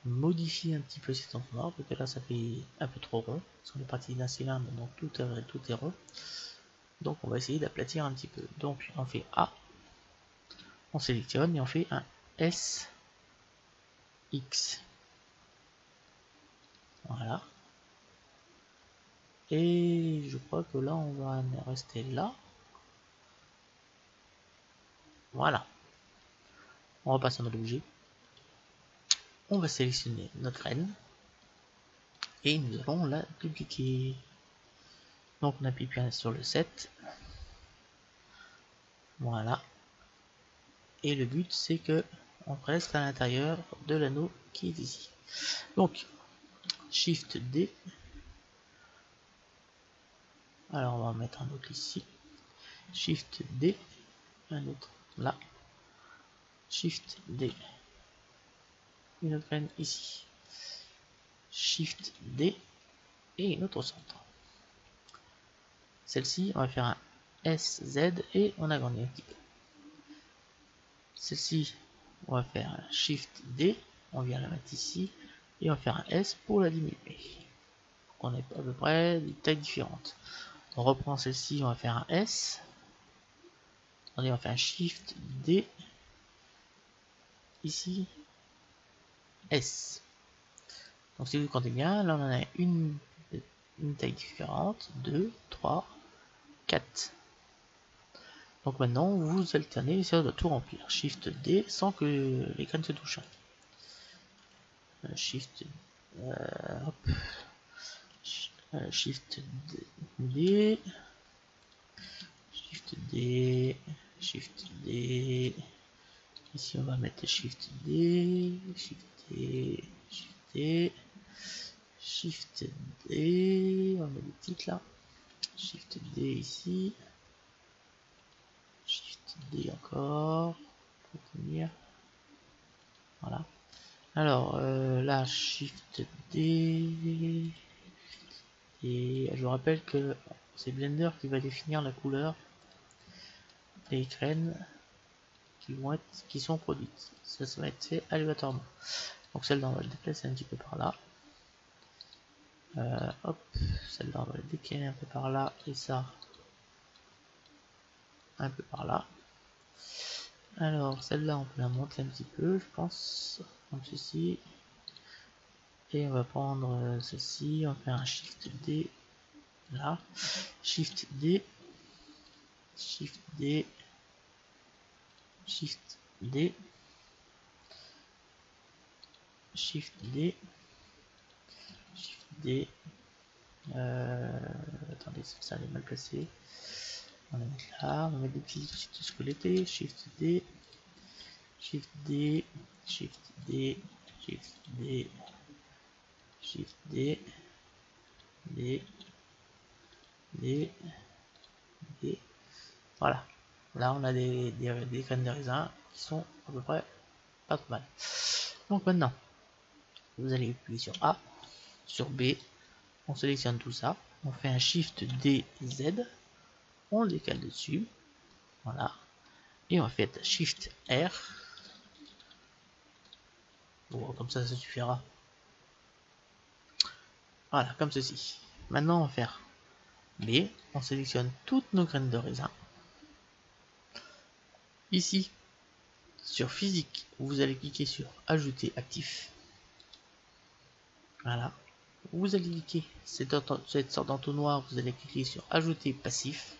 modifier un petit peu cet entonnoir, parce que là ça fait un peu trop rond, parce qu'on est parti d'un cylindre, donc tout est rond. Donc on va essayer d'aplatir un petit peu. Donc on fait A, on sélectionne et on fait un S, X. Voilà. Et je crois que là on va rester là. Voilà. On repasse en mode objet. On va sélectionner notre graine. Et nous allons la dupliquer. Donc on appuie bien sur le 7. Voilà. Et le but c'est que on reste à l'intérieur de l'anneau qui est ici. Donc Shift D. Alors on va en mettre un autre ici. Shift D. Un autre là. Shift D. Une autre graine ici. Shift D. Et une autre au centre. Celle-ci, on va faire un SZ et on agrandit un petit peu. Celle-ci, on va faire un Shift D, on vient la mettre ici, et on va faire un S pour la diminuer. Donc on est à peu près des tailles différentes. On reprend celle-ci, on va faire un S. On va faire un Shift D, ici, S. Donc si vous comptez bien, là on en a une taille différente, 2, 3, 4. Donc maintenant, vous alternez et ça doit tout remplir. Shift D sans que les graines se touchent. Shift, hop. Shift D, Shift D, Shift D. Ici on va mettre Shift D, Shift D, Shift D, Shift D. On met des petites là. Shift D ici. Shift D encore. Pour tenir. Voilà. Alors là, Shift D. Et je vous rappelle que c'est Blender qui va définir la couleur des graines qui sont produites. Ça va être fait aléatoirement. Donc celle-là, on va le déplacer un petit peu par là. Hop, celle-là, on va le décaler un peu par là. Et ça, un peu par là. Alors, celle-là, on peut la monter un petit peu, je pense. Comme ceci. Et on va prendre ceci. On va faire un Shift D. Là. Shift D. Shift D. Shift D. Shift D. Shift D. Attendez, ça est mal placé. On va mettre là, on va mettre des petits squelettés. Shift D. Shift D. Shift D. Shift D. Shift D. D. D. D. Voilà. Là, on a des graines de raisin qui sont à peu près pas trop mal. Donc maintenant, vous allez appuyer sur A, sur B, on sélectionne tout ça, on fait un Shift D, Z, on le décale dessus, voilà, et on fait Shift R, bon, comme ça suffira, voilà, comme ceci. Maintenant, on va faire B, on sélectionne toutes nos graines de raisin. Ici, sur physique, vous allez cliquer sur ajouter actif, voilà. Vous allez cliquer cette sorte d'entonnoir, vous allez cliquer sur ajouter passif.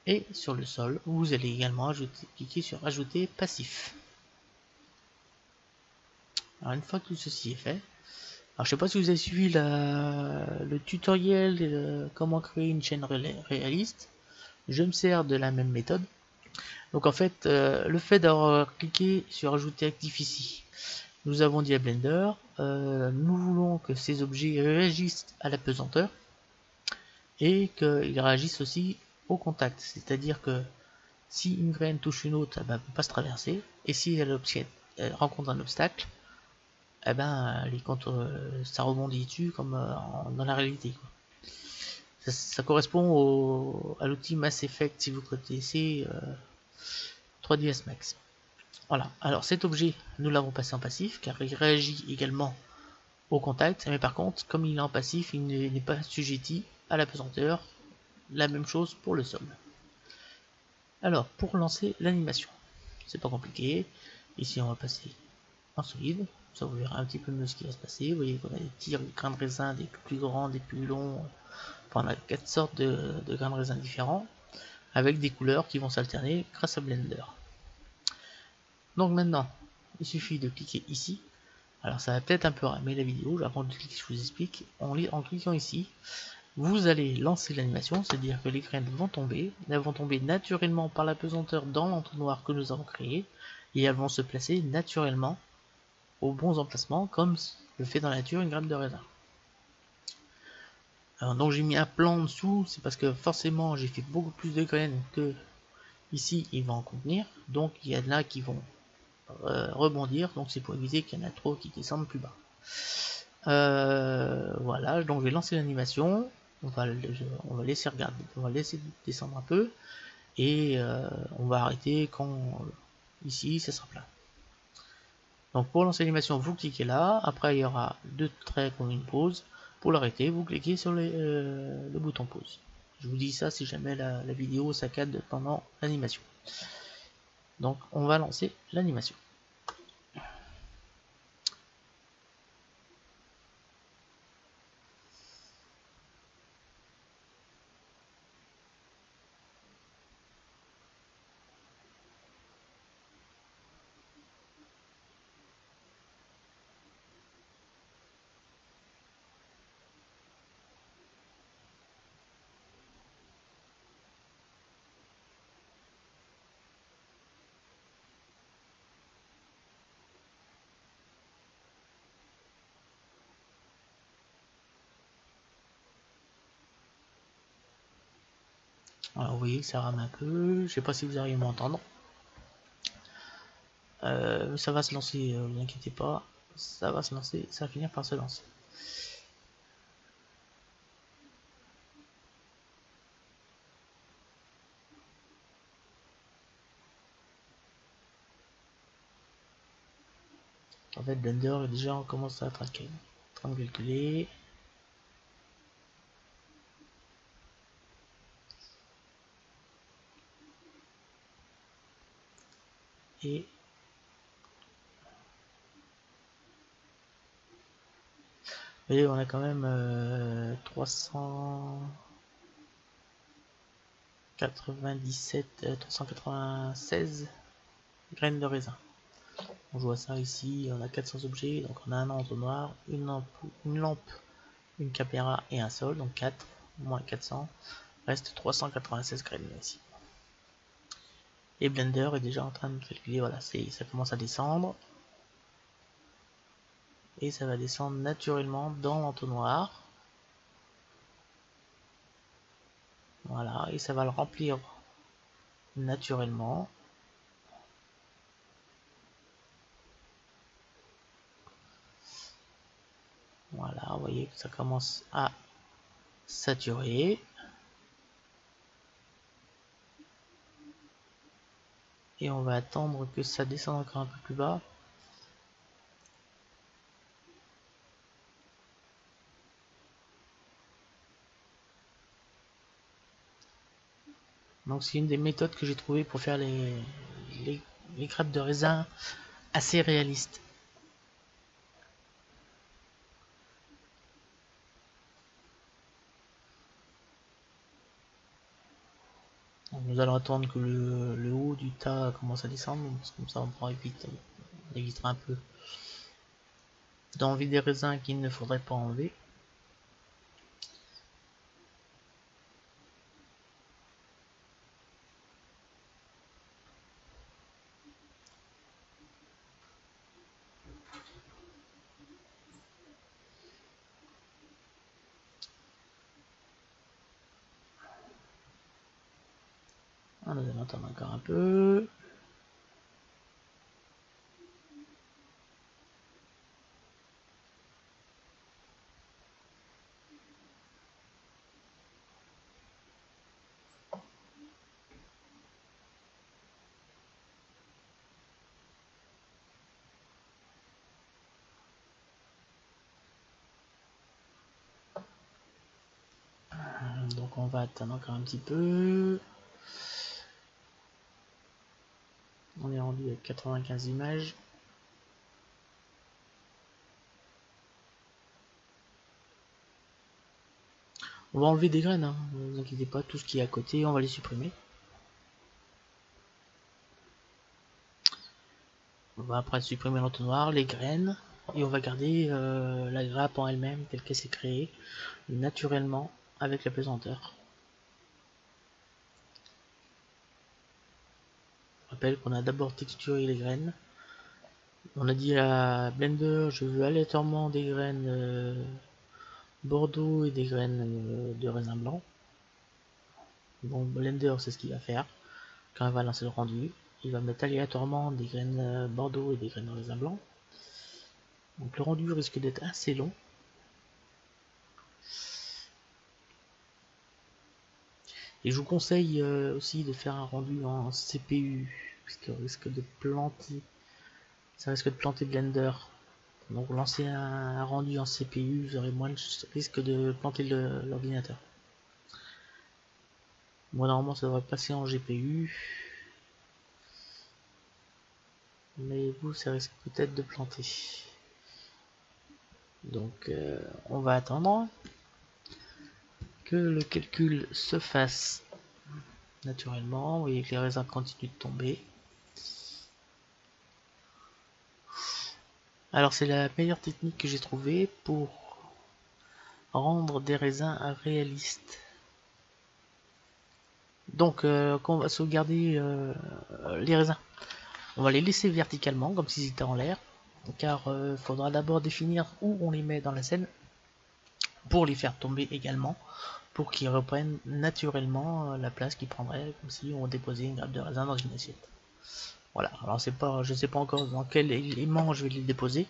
Et sur le sol, vous allez également cliquer sur ajouter passif. Alors une fois que tout ceci est fait, Alors je sais pas si vous avez suivi le tutoriel comment créer une chaîne réaliste. Je me sers de la même méthode. Donc en fait, le fait d'avoir cliqué sur ajouter actif ici, nous avons dit à Blender, nous voulons que ces objets réagissent à la pesanteur et qu'ils réagissent aussi au contact. C'est-à-dire que si une graine touche une autre, elle ne peut pas se traverser. Et si elle rencontre un obstacle, eh ben, ça rebondit dessus comme dans la réalité, quoi. Ça correspond à l'outil Mass Effect si vous connaissez 3ds Max. Voilà, alors cet objet, nous l'avons passé en passif car il réagit également au contact, mais par contre, comme il est en passif, il n'est pas assujetti à la pesanteur. La même chose pour le sol. Alors, pour lancer l'animation, c'est pas compliqué. Ici, on va passer en solide. Ça vous verra un petit peu mieux ce qui va se passer. Vous voyez qu'on a des petits grains de raisin, des plus grands, des plus longs. Enfin, on a 4 sortes de grains de raisin différents avec des couleurs qui vont s'alterner grâce à Blender. Donc maintenant, il suffit de cliquer ici. Alors ça va peut-être un peu ramer la vidéo, avant de cliquer je vous explique. En cliquant ici, vous allez lancer l'animation, c'est-à-dire que les graines vont tomber. Elles vont tomber naturellement par la pesanteur dans l'entonnoir que nous avons créé. Et elles vont se placer naturellement aux bons emplacements, comme le fait dans la nature une grappe de raisin. Alors, donc j'ai mis un plan en dessous, c'est parce que forcément j'ai fait beaucoup plus de graines que ici il va en contenir. Donc il y en a qui vont rebondir, donc c'est pour éviter qu'il y en a trop qui descendent plus bas. Voilà, donc je vais lancer l'animation. On va laisser regarder, on va laisser descendre un peu et on va arrêter quand ici ça sera plein. Donc pour lancer l'animation, vous cliquez là. Après il y aura deux traits comme une pause. Pour l'arrêter, vous cliquez sur le bouton pause. Je vous dis ça si jamais la vidéo saccade pendant l'animation. Donc on va lancer l'animation. Alors vous voyez que ça rame un peu, je sais pas si vous arrivez à m'entendre. Ça va se lancer, ne vous inquiétez pas, ça va se lancer, ça va finir par se lancer. En fait Blender est déjà on commence à traquer, en train de calculer. Et vous voyez on a quand même 396 graines de raisin. On voit ça ici, on a 400 objets, donc on a un entonnoir, une lampe, une caméra et un sol, donc 4, moins 400, reste 396 graines ici. Et Blender est déjà en train de calculer, voilà, ça commence à descendre. Et ça va descendre naturellement dans l'entonnoir. Voilà, et ça va le remplir naturellement. Voilà, vous voyez que ça commence à saturer. Et on va attendre que ça descende encore un peu plus bas. Donc c'est une des méthodes que j'ai trouvé pour faire les grappes de raisin assez réalistes. Donc nous allons attendre que le haut du tas commence à descendre, parce que comme ça on pourra éviter, on évitera un peu d'enlever des raisins qu'il ne faudrait pas enlever. On va attendre encore un peu. Donc on va attendre encore un petit peu. On est rendu à 95 images. On va enlever des graines, hein. Ne vous inquiétez pas, tout ce qui est à côté, on va les supprimer. On va après supprimer l'entonnoir, les graines, et on va garder la grappe en elle-même telle qu'elle s'est créée naturellement avec la pesanteur. Je rappelle qu'on a d'abord texturé les graines. On a dit à Blender, je veux aléatoirement des graines bordeaux et des graines de raisin blanc. Bon, Blender, c'est ce qu'il va faire. Quand il va lancer le rendu, il va mettre aléatoirement des graines bordeaux et des graines de raisin blanc. Donc le rendu risque d'être assez long. Et je vous conseille aussi de faire un rendu en CPU, parce que ça risque de planter Blender. Donc lancer un rendu en CPU, vous aurez moins de risque de planter l'ordinateur. Moi normalement ça devrait passer en GPU, mais vous ça risque peut-être de planter. Donc on va attendre que le calcul se fasse naturellement. Vous voyez que les raisins continuent de tomber. Alors c'est la meilleure technique que j'ai trouvée pour rendre des raisins réalistes. Donc quand on va sauvegarder les raisins, on va les laisser verticalement comme s'ils étaient en l'air, car il faudra d'abord définir où on les met dans la scène pour les faire tomber également, pour qu'ils reprennent naturellement la place qu'ils prendraient comme si on déposait une grappe de raisin dans une assiette. Voilà, alors c'est pas, je sais pas encore dans quel élément je vais les déposer.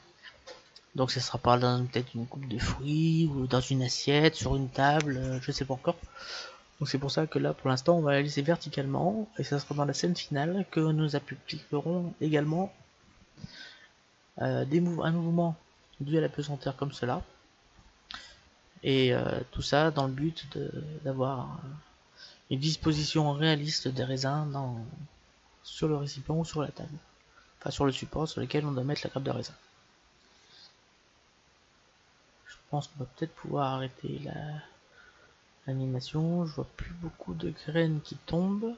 Donc ce sera pas dans peut-être une coupe de fruits ou dans une assiette, sur une table, je sais pas encore. Donc c'est pour ça que là pour l'instant on va la laisser verticalement et ça sera dans la scène finale que nous appliquerons également un mouvement dû à la pesanteur comme cela. Et tout ça dans le but d'avoir une disposition réaliste des raisins sur le récipient ou sur la table. Enfin sur le support sur lequel on doit mettre la grappe de raisin. Je pense qu'on va peut-être pouvoir arrêter l'animation. Je vois plus beaucoup de graines qui tombent.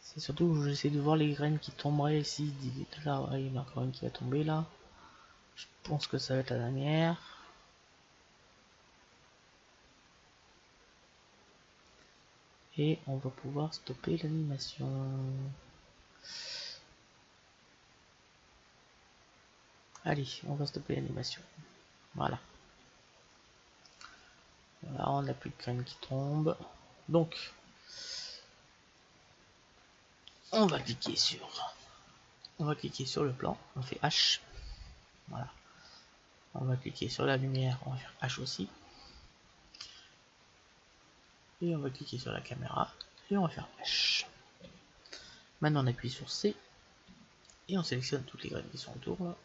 C'est surtout que j'essaie de voir les graines qui tomberaient ici. Là, ouais, il y en a encore une qui va tomber là. Je pense que ça va être la dernière. Et on va pouvoir stopper l'animation. Allez, on va stopper l'animation. Voilà. Voilà, on n'a plus de graines qui tombent. Donc, on va cliquer sur le plan. On fait H. Voilà. On va cliquer sur la lumière. On va faire H aussi. Et on va cliquer sur la caméra. Et on va faire H. Maintenant, on appuie sur C. Et on sélectionne toutes les graines qui sont autour là.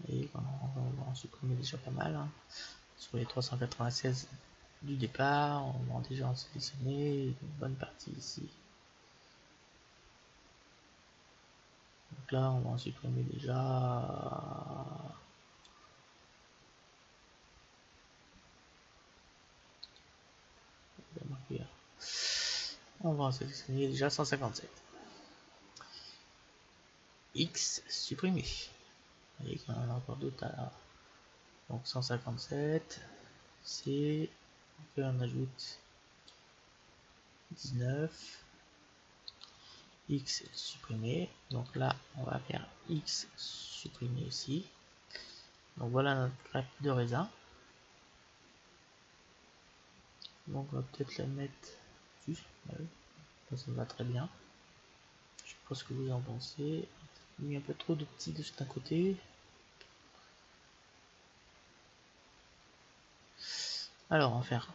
Et on va en supprimer déjà pas mal. Hein. Sur les 396 du départ, on va déjà en sélectionner une bonne partie ici. Donc là, on va en supprimer déjà On va en sélectionner déjà 157. X supprimé. Vous voyez qu'il y en a encore d'autres à... Donc 157. C. On ajoute 19. X supprimé. Donc là, on va faire X supprimé aussi. Donc voilà notre grappe de raisin. Donc on va peut-être la mettre juste. Ça va très bien. Je sais pas ce que vous en pensez. Il y a un peu trop de petits de cet côté. Alors on va faire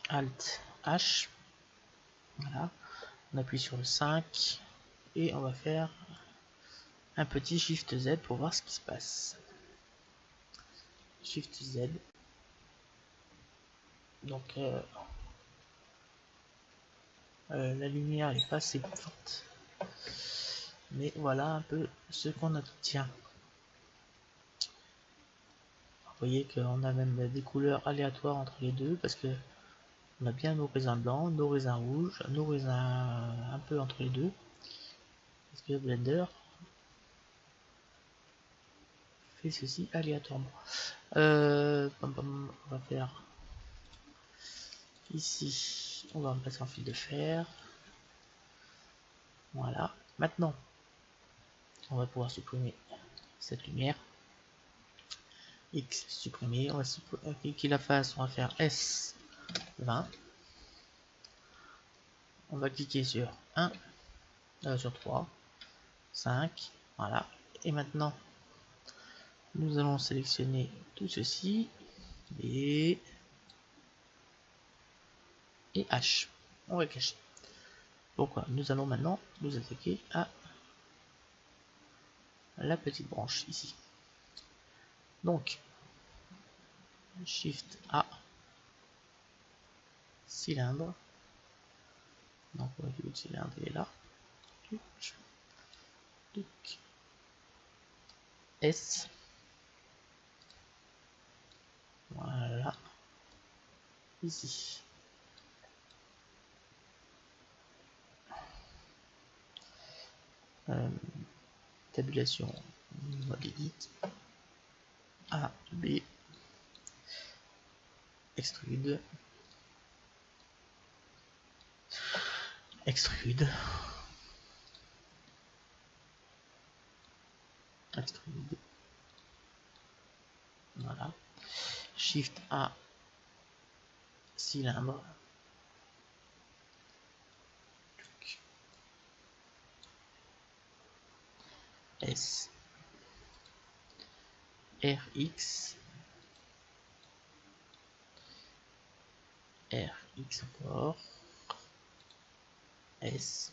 Alt H. Voilà. On appuie sur le 5 et on va faire un petit Shift Z pour voir ce qui se passe. Shift Z. Donc la lumière n'est pas assez forte. Mais voilà un peu ce qu'on obtient. Vous voyez qu'on a même des couleurs aléatoires entre les deux parce que on a bien nos raisins blancs, nos raisins rouges, nos raisins un peu entre les deux. Parce que le Blender fait ceci aléatoirement. On va faire ici, on va passer en fil de fer. Voilà. Maintenant, on va pouvoir supprimer cette lumière. X supprimer. On va cliquer la face. On va faire S20. On va cliquer sur 1, sur 3, 5. Voilà. Et maintenant, nous allons sélectionner tout ceci et H. On va cacher. Pourquoi? Nous allons maintenant nous attaquer à la petite branche ici. Donc, Shift A, cylindre. Donc, le cylindre il est là. S. Voilà. Ici. Tabulation mode edit. A, B. Extrude. Extrude. Extrude. Voilà. Shift A, cylindre. S. RX. RX encore. S.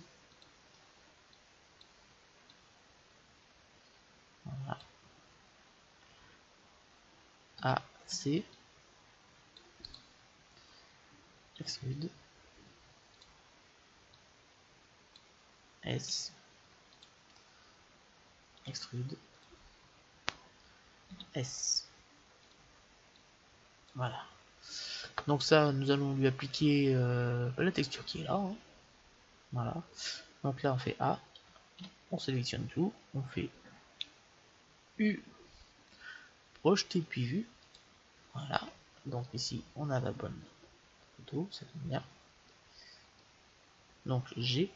Voilà. AC. Extrude. S. Extrude. S. Voilà. Donc ça, nous allons lui appliquer la texture qui est là. Hein. Voilà. Donc là, on fait A. On sélectionne tout. On fait U. Projeter puis vue. Voilà. Donc ici, on a la bonne photo. Ça tombe bien. Donc G.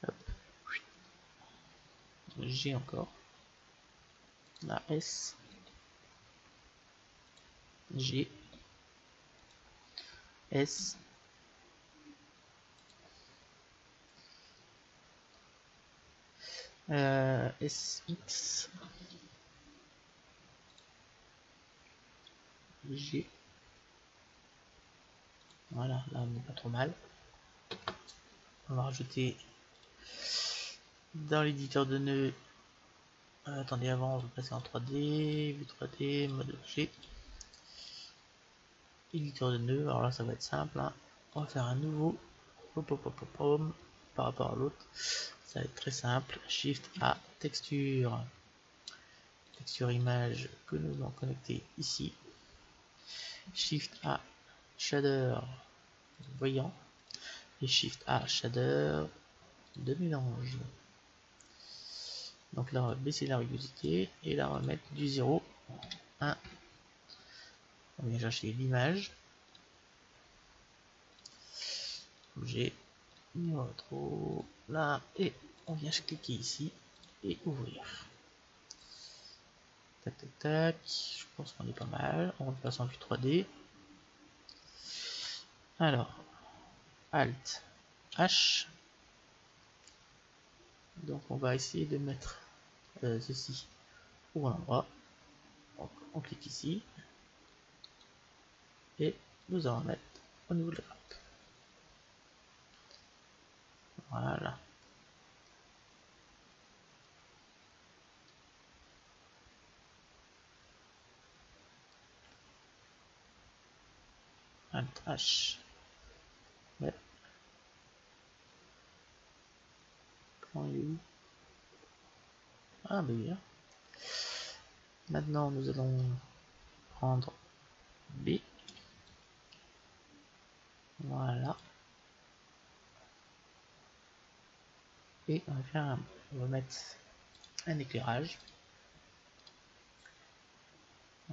Hop. G encore. La S. G. S. SX. G. Voilà, là on n'est pas trop mal. On va rajouter dans l'éditeur de nœuds. Attendez, avant on va passer en 3D, vue 3D, mode G. Éditeur de nœuds, alors là ça va être simple. Hein. On va faire un nouveau. Par rapport à l'autre, ça va être très simple. Shift A, texture. Texture image que nous allons connecter ici. Shift A, shader voyant et Shift A shader de mélange. Donc là on va baisser la rugosité et là on va mettre du 0, 1. On vient chercher l'image. Bouger, numéro trop là et on vient cliquer ici et ouvrir. Tac tac tac, je pense qu'on est pas mal. On repasse en vue 3D. Alors, Alt H. Donc on va essayer de mettre ceci au bon endroit. Donc on clique ici et nous allons mettre au niveau de la grappe. Voilà. Alt H. Ouais. Plan est où? Ah bah oui. Maintenant nous allons prendre B. Voilà. Et on va faire on va mettre un éclairage.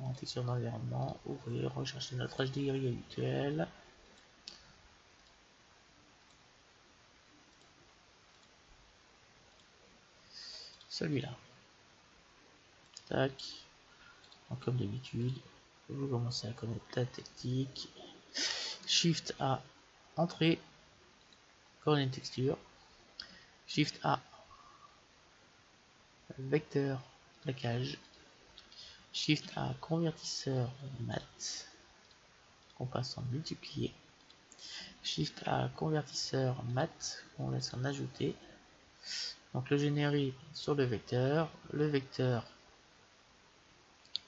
En texture d'environnement, ouvrir, rechercher notre HDRI habituel. Celui-là. Tac. Donc, comme d'habitude, vous commencez à connaître la technique. Shift A, entrée, coordonnée texture. Shift A, vecteur, plaquage. Shift A, convertisseur mat. On passe en multiplier. Shift A, convertisseur mat. On laisse en ajouter. Donc le générer sur le vecteur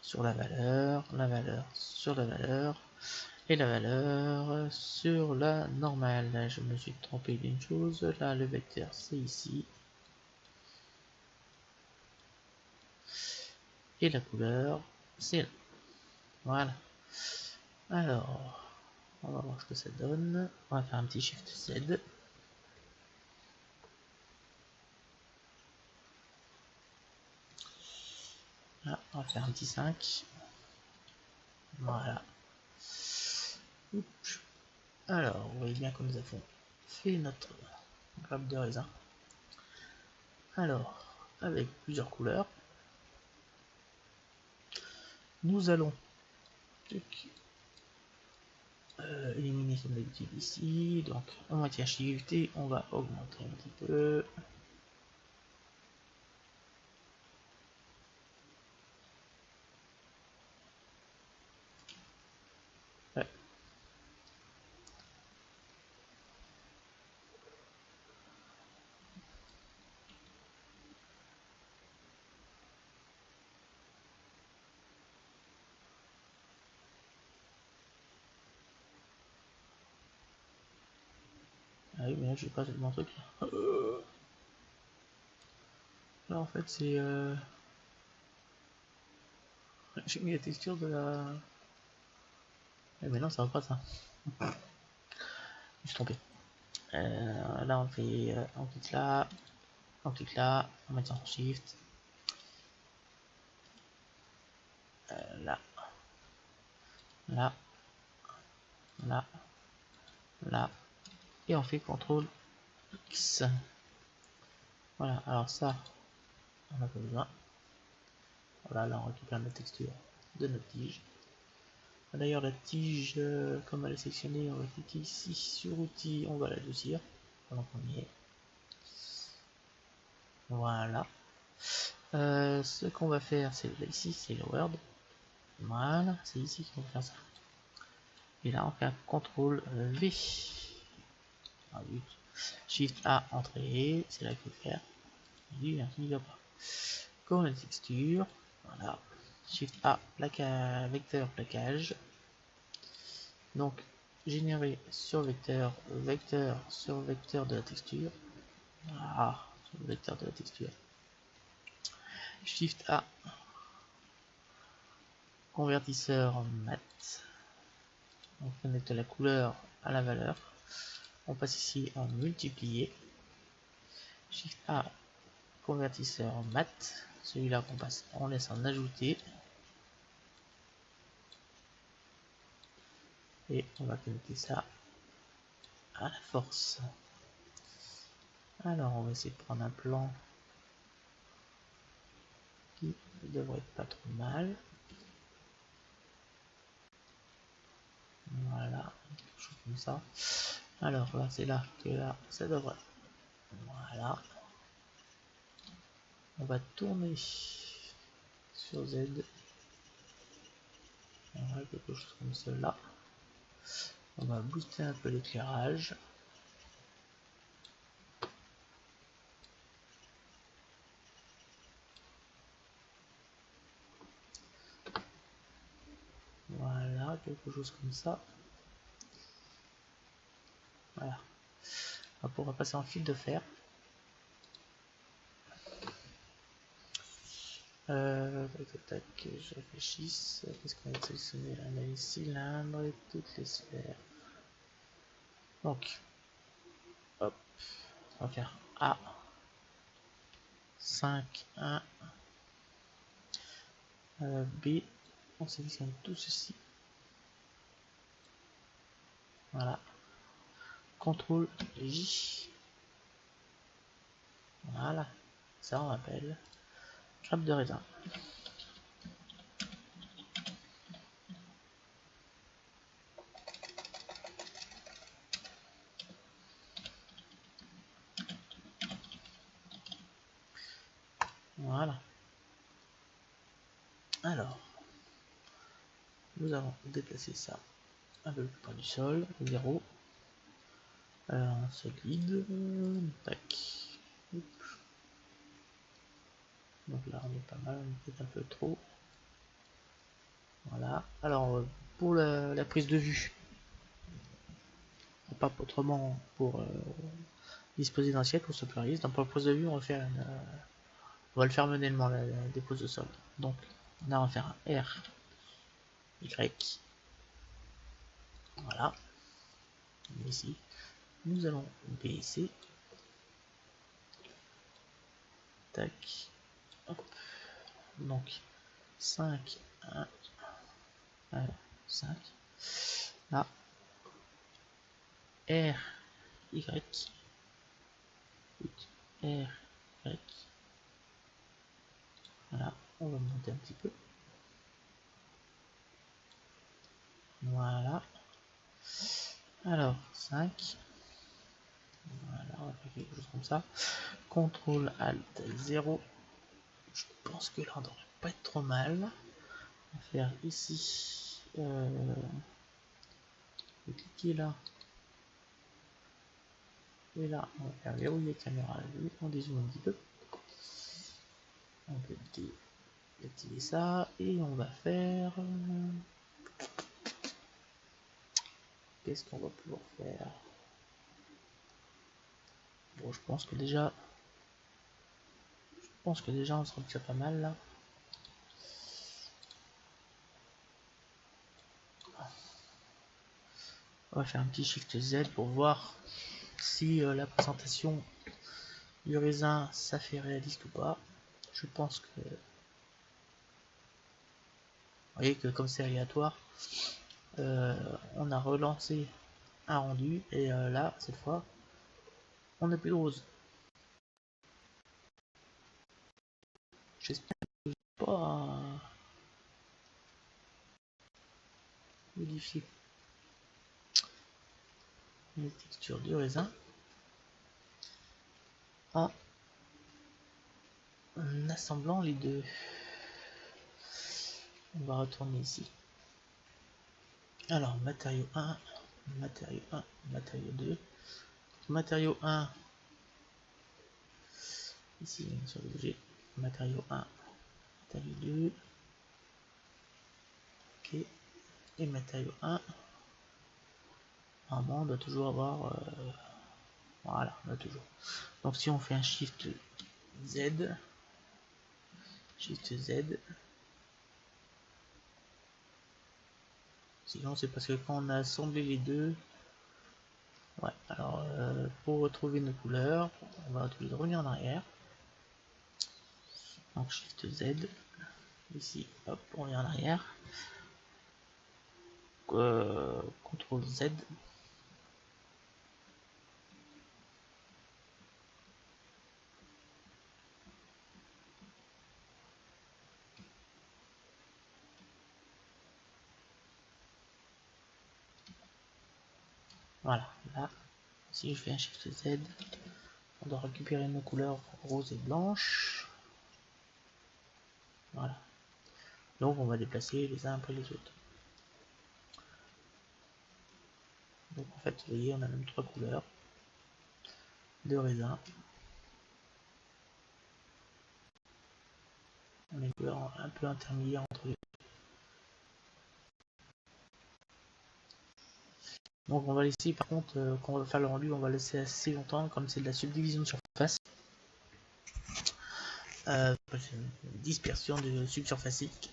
sur la valeur sur la valeur, et la valeur sur la normale. Là, je me suis trompé d'une chose. Là, le vecteur, c'est ici. Et la couleur, c'est là. Voilà. Alors, on va voir ce que ça donne. On va faire un petit Shift Z. Là, on va faire un petit 5. Voilà. Oups. Alors, vous voyez bien comme nous avons fait notre grappe de raisin. Alors, avec plusieurs couleurs, nous allons éliminer comme d'habitude ici. Donc, on maintient Shift et on va augmenter un petit peu. Ouais. Ah oui, mais là, j'ai pas tellement truc. Là, en fait, c'est... J'ai mis la texture de la... Eh mais non, ça va pas, ça. Je me suis trompé. Là, on fait... on clique là. On clique là. On maintient en Shift. Là. Là. Là. Là. Et on fait CTRL X. Voilà, alors ça, on n'a pas besoin. Voilà, là on récupère la texture de notre tige. D'ailleurs, la tige, comme elle est sélectionnée, on va cliquer ici sur outils, on va l'adoucir pendant qu'on y est. Voilà. Ce qu'on va faire, c'est ici, c'est le Word. Voilà, c'est ici qu'on va faire ça. Et là, on fait un CTRL V. Ah, oui. Shift A, entrée, c'est là qu'il faut faire. Il n'y a pas. Comme la texture, voilà. Shift A, vecteur plaquage. Donc, générer sur vecteur, sur vecteur de la texture. Ah, sur le vecteur de la texture. Shift A, convertisseur mat. On connecte la couleur à la valeur. On passe ici en multiplier. Shift A, convertisseur mat. Celui-là qu'on passe, on laisse en ajouter. Et on va connecter ça à la force. Alors on va essayer de prendre un plan qui devrait être pas trop mal. Voilà, quelque chose comme ça. Alors là c'est là que là ça devrait. Voilà. On va tourner sur Z. Voilà, quelque chose comme cela. On va booster un peu l'éclairage. Voilà, quelque chose comme ça. Voilà. On pourra passer en fil de fer. Tac, je réfléchisse. Qu'est-ce qu'on va sélectionner là? On a les cylindres et toutes les sphères. Donc, hop, on va faire A 5 1 B. On sélectionne tout ceci. Voilà. CTRL J. Voilà. Ça on appelle grappe de raisin. Voilà. Alors, nous allons déplacer ça un peu plus près du sol, 0. Un solide, tac. Oups. Donc là on est pas mal, on est peut-être un peu trop. Voilà. Alors pour la prise de vue, pas autrement pour disposer d'un siècle, on se pluralise. Donc pour la prise de vue, on va faire on va le faire manuellement la dépose de sol. Donc on va faire un R Y. Voilà. Ici, nous allons baisser. Tac. Hop. Donc 5 1 5. Là. R Y. R Y. Voilà, on va monter un petit peu. Voilà. Alors, 5. Voilà, on va faire quelque chose comme ça. CTRL ALT 0. Je pense que là, on devrait pas être trop mal. On va faire ici. Cliquer là. Et là, on va faire verrouiller caméra à vue. On dézoome un petit peu. On peut activer ça. Et on va faire. Qu'est-ce qu'on va pouvoir faire? Bon, je pense que déjà on sera déjà pas mal là. On va faire un petit Shift Z pour voir si la présentation du raisin ça fait réaliste ou pas. Je pense que vous voyez que comme c'est aléatoire, on a relancé un rendu et là cette fois on n'a plus de rose. J'espère que je vais pas modifier les textures du raisin en assemblant les deux. On va retourner ici. Alors matériau 1, matériau 1, matériau 2. Matériau 1, ici sur l'objet, matériau 1, matériau 2, ok, et matériau 1, normalement on doit toujours avoir, voilà, on a toujours. Donc si on fait un Shift Z, Sinon c'est parce que quand on a assemblé les deux. Ouais, alors pour retrouver nos couleurs, on va revenir en arrière. Donc Shift Z. Ici, hop, on revient en arrière. CTRL Z. Voilà, là, si je fais un Shift Z, on doit récupérer nos couleurs rose et blanche. Voilà. Donc on va déplacer les uns après les autres. Donc en fait, vous voyez, on a même trois couleurs de raisin. On a une couleur un peu intermédiaire entre les deux. Donc on va laisser, par contre, quand on va faire le rendu, on va laisser assez longtemps, comme c'est de la subdivision de surface. Une dispersion de subsurfacique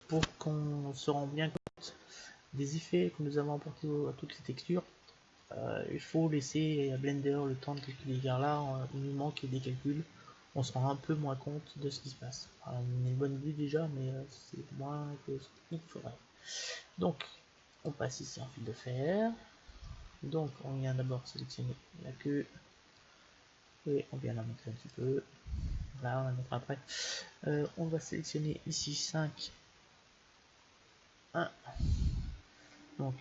pour qu'on se rende bien compte des effets que nous avons apportés à toutes les textures. Il faut laisser à Blender le temps de calculer, car là il nous manque des calculs, on se rend un peu moins compte de ce qui se passe. Alors, on a une bonne idée déjà, mais c'est moins que ce qu'il faudrait. Donc on passe ici en fil de fer. Donc on vient d'abord sélectionner la queue et on vient la monter un petit peu. Là on la mettra après. On va sélectionner ici 5, 1, donc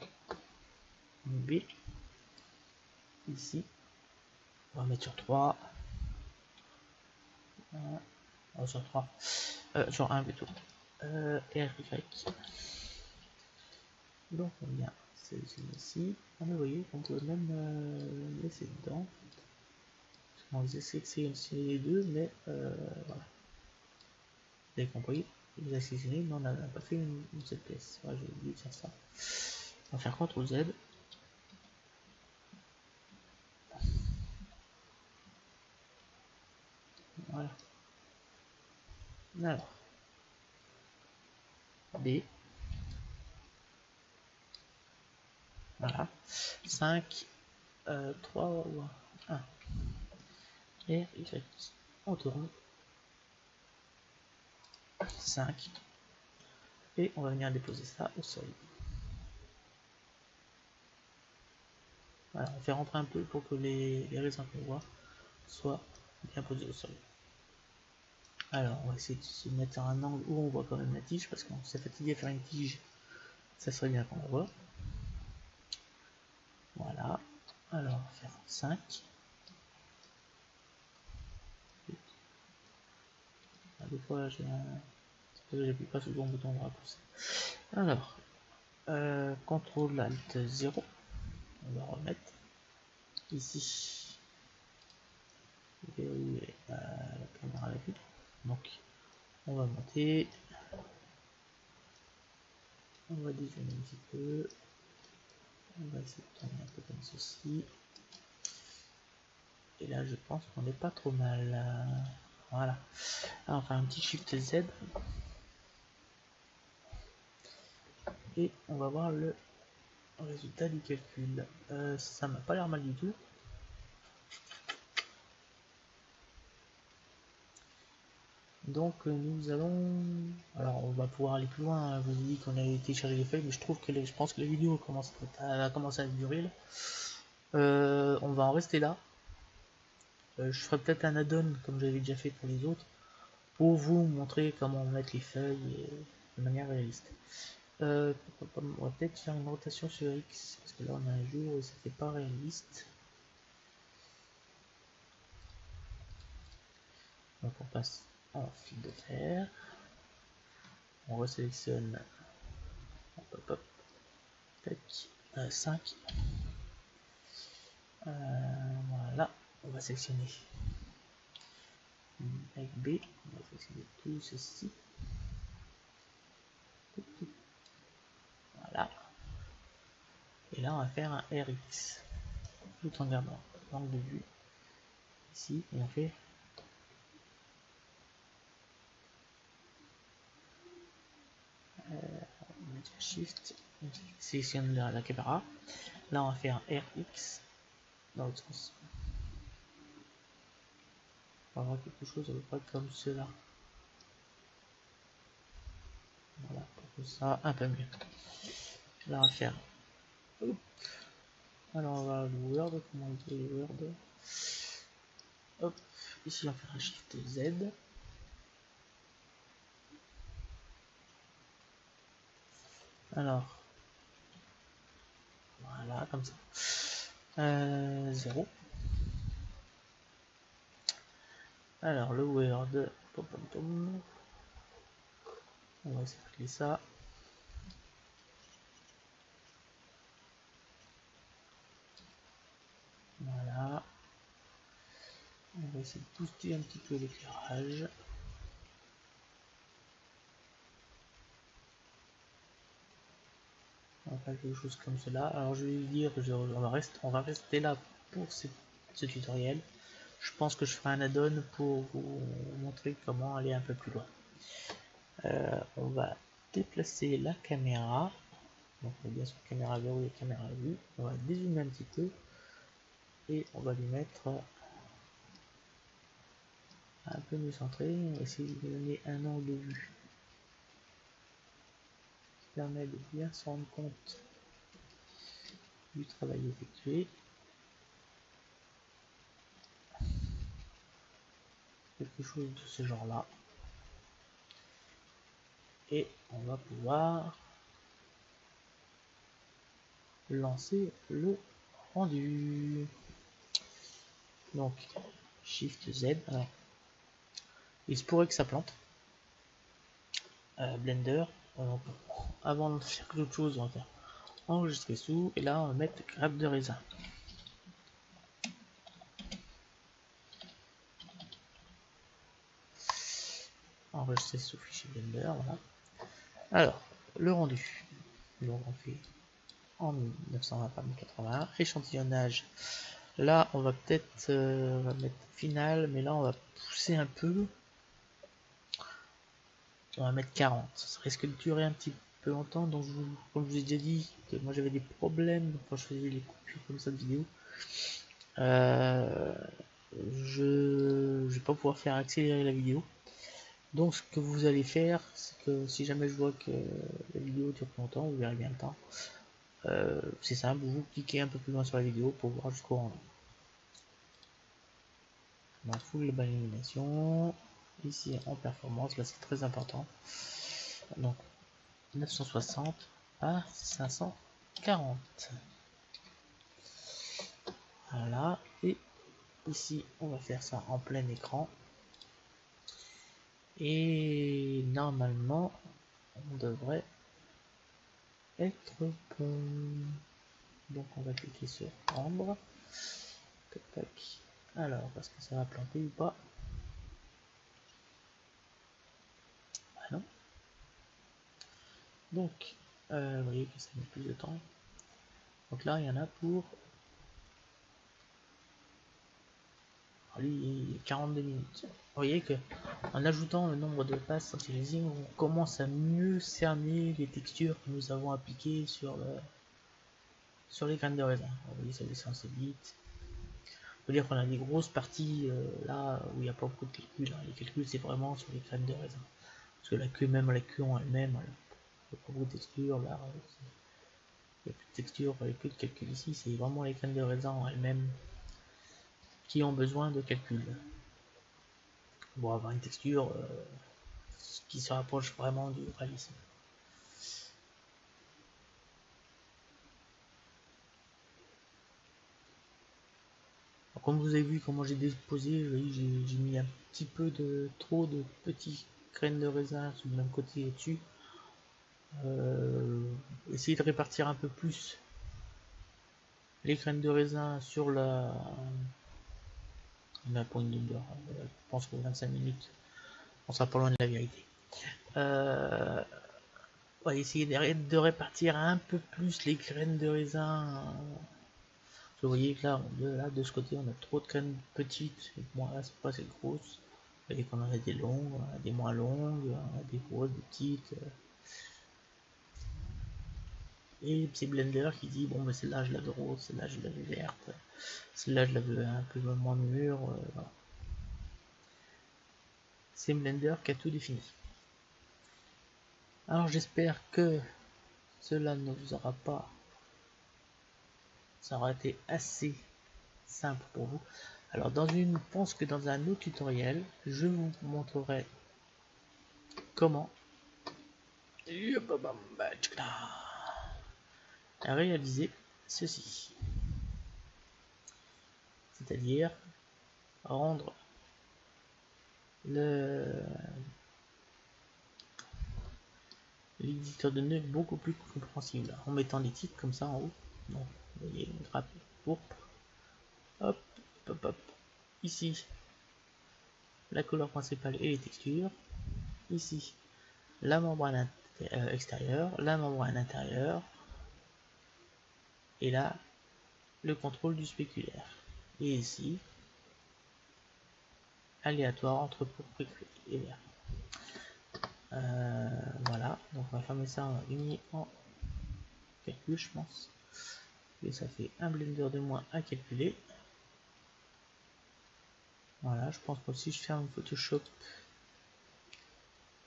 une B, ici, on va mettre sur 3, sur 3, sur 1 plutôt, RY, donc on vient sélectionner ici, vous voyez qu'on peut même laisser dedans, on faisait sélectionner les deux, mais voilà, vous avez compris, vous avez sélectionné, mais on n'a pas fait une seule pièce, ouais, j'ai oublié de faire ça, on va faire CTRL Z, voilà, alors, B, voilà, 5, 3 ou 1, R, Y, on tourne, 5, et on va venir déposer ça au sol. Voilà, on fait rentrer un peu pour que les raisins qu'on voit soient bien posés au sol. Alors, on va essayer de se mettre à un angle où on voit quand même la tige, parce qu'on s'est fatigué à faire une tige, ça serait bien qu'on la voit. Voilà, alors on va faire 5. Des fois, j'appuie pas sur le bon bouton de raccourci. Alors, CTRL ALT 0, on va remettre ici, verrouiller la caméra à la vue. Donc, on va monter, on va dézoomer un petit peu, on va essayer de tourner un peu comme ceci. Et là, je pense qu'on n'est pas trop mal. Voilà. Alors, on va faire un petit Shift Z. Et on va voir le résultat du calcul. Ça m'a pas l'air mal du tout. Donc nous allons... Alors on va pouvoir aller plus loin. Je vous ai dit qu'on avait téléchargé les feuilles, mais je pense que la vidéo a commencé à durer. On va en rester là. Je ferai peut-être un add-on comme j'avais déjà fait pour les autres, pour vous montrer comment mettre les feuilles de manière réaliste. On va peut-être faire une rotation sur X, parce que là on a un jour et c'était pas réaliste. Donc on passe en fil de fer, on resélectionne, hop, hop, tac, 5, voilà, on va sélectionner avec B, on va sélectionner tout ceci, voilà, et là on va faire un RX, tout en gardant l'angle de vue ici, et on fait Shift sélectionne la caméra. Là on va faire RX dans l'autre sens. On va avoir quelque chose à peu près comme cela. Voilà, pour que ça un peu mieux. Là on va faire. Hop. Alors on va le Word, comment on dit le Word. Hop, ici on va faire un Shift Z. Alors, voilà, comme ça. 0. Alors, le Word, on va essayer de régler ça. Voilà. On va essayer de booster un petit peu l'éclairage. On va faire quelque chose comme cela. Alors, je vais dire que on va rester là pour ce tutoriel. Je pense que je ferai un add-on pour vous montrer comment aller un peu plus loin. On va déplacer la caméra. Donc on est bien sur caméra verrouillée et caméra vue. On va dézoomer un petit peu et on va lui mettre un peu mieux centré. On va essayer de lui donner un angle de vue qui permet de bien se rendre compte du travail effectué. Quelque chose de ce genre là. Et on va pouvoir lancer le rendu. Donc Shift Z. Alors, il se pourrait que ça plante. Blender. Avant de faire quelque chose, on va faire enregistrer sous. Et là, on va mettre grappe de raisin. Enregistrer sous fichier Blender. Voilà. Alors, le rendu. Donc, on fait en 1920 par 1080. Échantillonnage. Là, on va peut-être mettre final, mais là, on va pousser un peu. On va mettre 40. Ça risque de durer un petit peu longtemps. Donc, comme je vous ai déjà dit, que moi j'avais des problèmes quand je faisais les coupures comme ça de vidéo. Je vais pas pouvoir faire accélérer la vidéo. Donc, ce que vous allez faire, c'est que si jamais je vois que la vidéo dure longtemps, vous verrez bien le temps. C'est simple, vous cliquez un peu plus loin sur la vidéo pour voir jusqu'au rendu. Dans full global illumination, ici en performance, là c'est très important. Donc 960 à 540. Voilà, et ici on va faire ça en plein écran. Et normalement, on devrait être bon. Donc on va cliquer sur rendre. Tac, tac. Alors, est-ce que ça va planter ou pas? Ah non. Donc, vous voyez que ça met plus de temps. Donc là, il y en a pour 42 minutes. Vous voyez que en ajoutant le nombre de passes anti-aliasing, on commence à mieux cerner les textures que nous avons appliquées sur les graines de raisin. Vous voyez, ça descend assez vite. Faut dire qu'on a des grosses parties là où il n'y a pas beaucoup de calculs. Les calculs, c'est vraiment sur les graines de raisin. Parce que la queue, même la queue en elle-même, il n'y a pas beaucoup de texture. Là, il n'y a plus de texture, il n'y a plus de calcul ici. C'est vraiment les graines de raisin en elles-mêmes qui ont besoin de calcul. Pour avoir une texture qui se rapproche vraiment du réalisme. Alors, comme vous avez vu comment j'ai déposé, j'ai mis un petit peu de trop de petits graines de raisin sur le même côté et dessus. Essayez de répartir un peu plus les graines de raisin sur la pointe d'heure. Je pense que 25 minutes, on sera pas loin de la vérité. Ouais, essayer de répartir un peu plus les graines de raisin. Vous voyez que là, de ce côté, on a trop de graines petites, et moi là, c'est pas assez grosse. Vous voyez qu'on en a des longues, on a des moins longues, on a des grosses, des petites. et c'est Blender qui dit bon ben celle-là je la veux rose, celle-là je la veux verte, celle-là je la veux un peu moins mûre, voilà. C'est Blender qui a tout défini. Alors j'espère que cela ne vous aura pas, ça aura été assez simple pour vous. Alors je pense que dans un autre tutoriel, je vous montrerai comment réaliser ceci. C'est-à-dire rendre l'éditeur de nœuds beaucoup plus compréhensible en mettant les titres comme ça en haut. Donc, vous voyez, une grappe pourpre. Hop, hop, hop. Ici, la couleur principale et les textures. Ici, la membrane extérieure, la membrane intérieure. Et là, le contrôle du spéculaire. Et ici, aléatoire entre pourpre et vert. Voilà, donc on va fermer ça, on va gagner en calcul, je pense. Et ça fait un Blender de moins à calculer. Voilà, je pense que si je ferme Photoshop,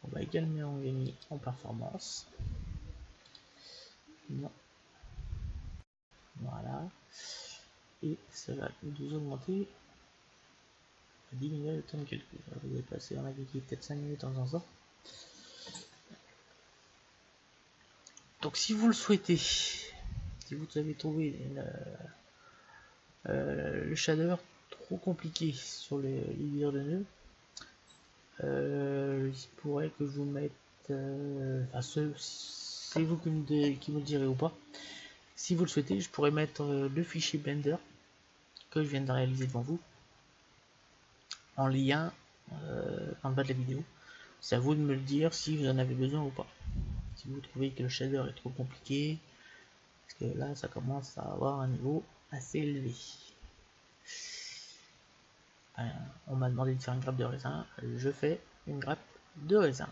on va également gagner en performance. Non. Voilà. Et ça va nous augmenter, à diminuer le temps de calcul. Vous allez passer, on a gagné peut-être 5 minutes en faisant ça. Donc si vous le souhaitez, si vous avez trouvé le shader trop compliqué sur l'éditeur de nœuds, il pourrait que je vous mette, enfin c'est vous qui me le direz ou pas. Si vous le souhaitez, je pourrais mettre le fichier Blender que je viens de réaliser devant vous en lien en bas de la vidéo. C'est à vous de me le dire si vous en avez besoin ou pas. Si vous trouvez que le shader est trop compliqué, parce que là ça commence à avoir un niveau assez élevé. On m'a demandé de faire une grappe de raisin, je fais une grappe de raisin.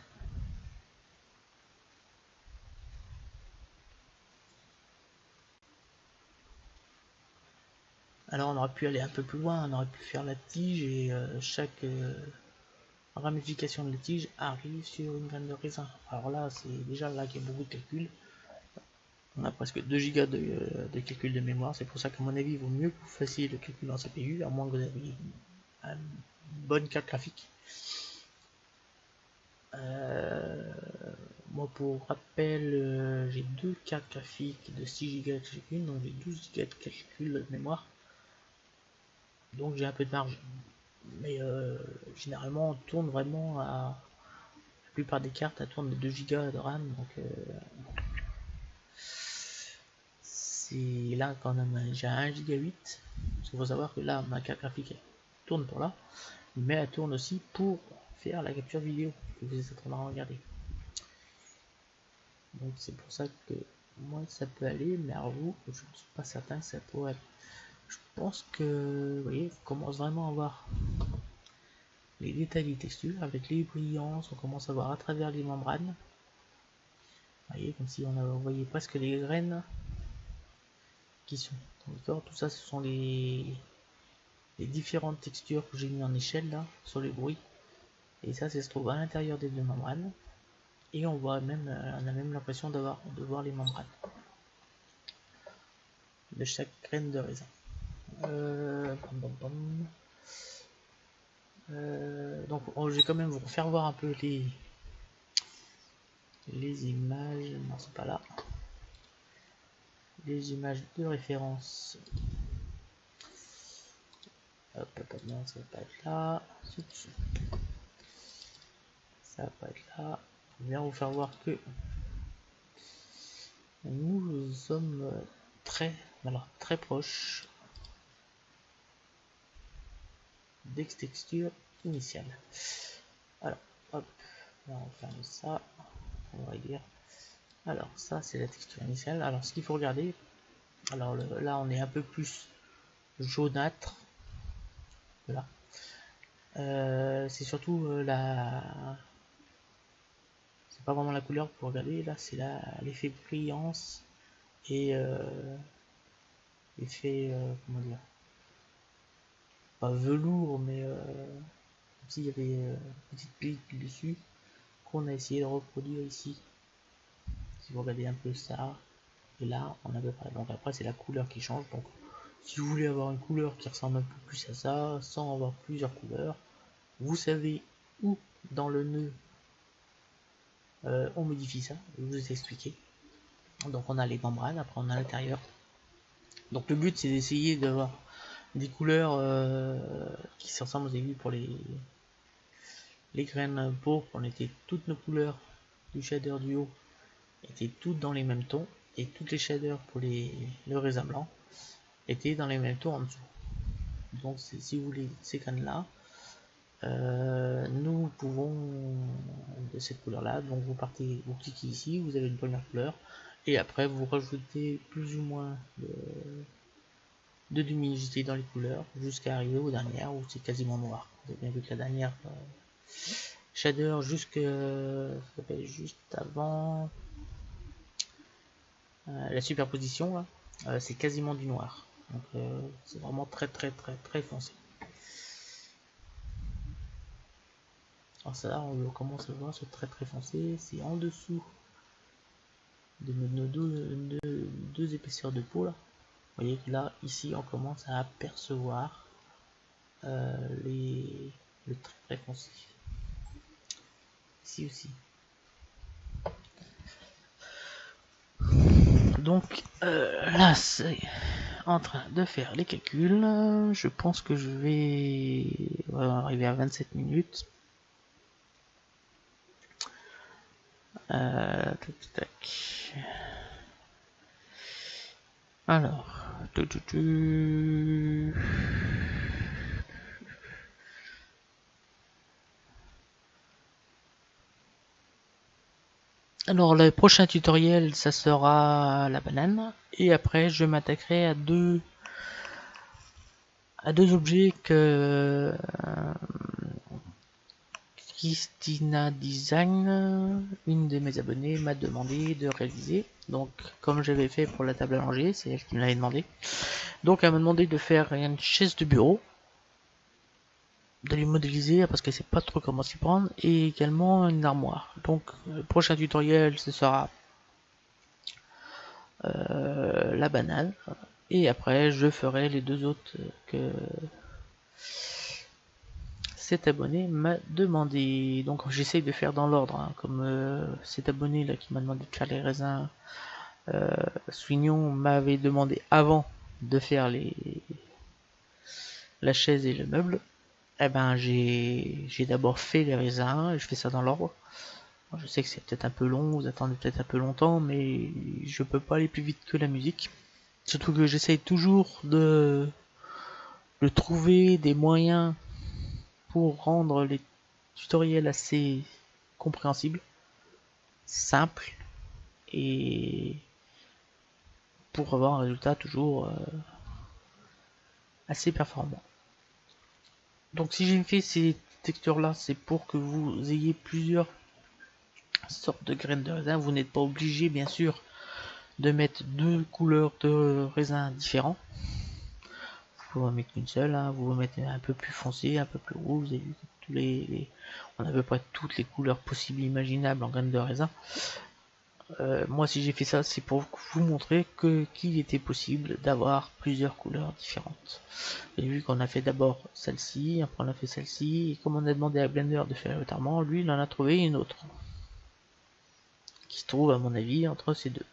Alors on aurait pu aller un peu plus loin, on aurait pu faire la tige et chaque ramification de la tige arrive sur une graine de raisin. Alors là c'est déjà là qu'il y a beaucoup de calculs. On a presque 2 Go de calcul de mémoire, c'est pour ça qu'à mon avis il vaut mieux que vous fassiez le calcul en CPU, à moins que vous ayez une bonne carte graphique. Moi pour rappel, j'ai 2 cartes graphiques de 6 Go chacune, donc j'ai 12 Go de calcul de mémoire. Donc j'ai un peu de marge. Mais généralement on tourne vraiment à... La plupart des cartes elles tournent de 2 Go de RAM, donc c'est là quand même j'ai 1 Go 8. Parce qu'il faut savoir que là ma carte graphique elle tourne pour là, mais elle tourne aussi pour faire la capture vidéo que vous êtes en train de regarder. Donc c'est pour ça que moi ça peut aller, mais à vous je ne suis pas certain que ça pourrait aller. Je pense que vous voyez, on commence vraiment à voir les détails des textures avec les brillances, on commence à voir à travers les membranes. Vous voyez, comme si on voyait presque les graines qui sont. D'accord, tout ça ce sont les différentes textures que j'ai mis en échelle là sur les bruits. Et ça se trouve à l'intérieur des deux membranes. Et on voit même, on a même l'impression de voir les membranes de chaque graine de raisin. Donc je vais quand même vous faire voir un peu les images. Non, c'est pas là. Les images de référence. Hop, hop, non, ça va pas être là. Ça va pas être là. Je vais vous faire voir que nous sommes très proches d'extexture initiale. Alors, hop, on va fermer ça. On va dire. Alors, ça c'est la texture initiale. Alors, ce qu'il faut regarder. Alors là, on est un peu plus jaunâtre. Voilà. C'est surtout c'est pas vraiment la couleur pour regarder. Là, c'est l'effet brillance et effet, comment dire, pas velours, mais comme s'il y avait une petite pellicule dessus qu'on a essayé de reproduire ici. Si vous regardez un peu ça, et là, on a à peu près. Donc après, c'est la couleur qui change. Donc, si vous voulez avoir une couleur qui ressemble un peu plus à ça, sans avoir plusieurs couleurs, vous savez où dans le nœud on modifie ça. Je vais vous expliquer. Donc, on a les membranes, après on a l'intérieur. Donc, le but, c'est d'essayer d'avoir des couleurs qui se ressemblent. Vous avez vu pour les graines pourpres, on était toutes nos couleurs du shader du haut étaient toutes dans les mêmes tons, et toutes les shaders pour le raisin blanc étaient dans les mêmes tons en dessous. Donc si vous voulez ces graines là, nous pouvons de cette couleur là, donc vous cliquez ici, vous avez une première couleur, et après vous rajoutez plus ou moins de luminosité dans les couleurs jusqu'à arriver aux dernières où c'est quasiment noir. Vous avez bien vu que la dernière shader juste avant la superposition là, c'est quasiment du noir. Donc c'est vraiment très foncé. Alors ça, on commence à voir ce très foncé, c'est en dessous de nos deux épaisseurs de peau là. Vous voyez que là, ici, on commence à apercevoir le très foncé. Ici aussi. Donc là, c'est en train de faire les calculs. Je pense que je vais arriver à 27 minutes. Tac. Alors, alors le prochain tutoriel, ça sera la banane, et après je m'attaquerai à deux objets que Christina Design, une de mes abonnées, m'a demandé de réaliser. Donc comme j'avais fait pour la table à manger, c'est elle qui me l'avait demandé. Donc elle m'a demandé de faire une chaise de bureau, de les modéliser parce qu'elle sait pas trop comment s'y prendre, et également une armoire. Donc le prochain tutoriel, ce sera la banane, et après je ferai les deux autres que cet abonné m'a demandé. Donc j'essaye de faire dans l'ordre, comme cet abonné là qui m'a demandé de faire les raisins, Swignon m'avait demandé avant de faire la chaise et le meuble. Eh ben j'ai d'abord fait les raisins, et je fais ça dans l'ordre. Je sais que c'est peut-être un peu long, vous attendez peut-être un peu longtemps, mais je peux pas aller plus vite que la musique. Surtout que j'essaye toujours de trouver des moyens pour rendre les tutoriels assez compréhensibles, simples, et pour avoir un résultat toujours assez performant. Donc si j'ai fait ces textures là, c'est pour que vous ayez plusieurs sortes de graines de raisin. Vous n'êtes pas obligé bien sûr de mettre deux couleurs de raisin différents. Vous pouvez en mettre une seule, vous vous mettez un peu plus foncé, un peu plus rouge. Vous avez vu on a à peu près toutes les couleurs possibles et imaginables en graines de raisin. Moi si j'ai fait ça, c'est pour vous montrer qu'il était possible d'avoir plusieurs couleurs différentes. Et vu qu'on a fait d'abord celle-ci, après on a fait celle-ci, et comme on a demandé à Blender de faire le retardement, lui il en a trouvé une autre qui se trouve à mon avis entre ces deux.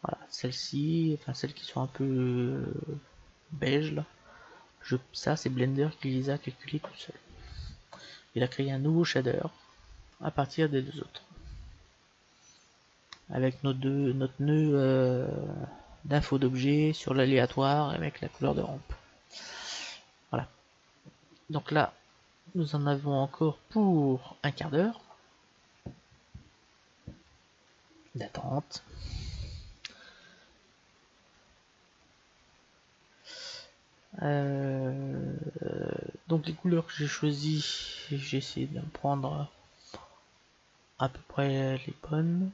Voilà, celle-ci, enfin celles qui sont un peu beige là, ça c'est Blender qui les a calculées tout seul. Il a créé un nouveau shader à partir des deux autres, avec notre nœud d'info d'objet sur l'aléatoire avec la couleur de rampe. Voilà. Donc là, nous en avons encore pour un quart d'heure d'attente. Donc les couleurs que j'ai choisies, j'ai essayé de prendre à peu près les bonnes.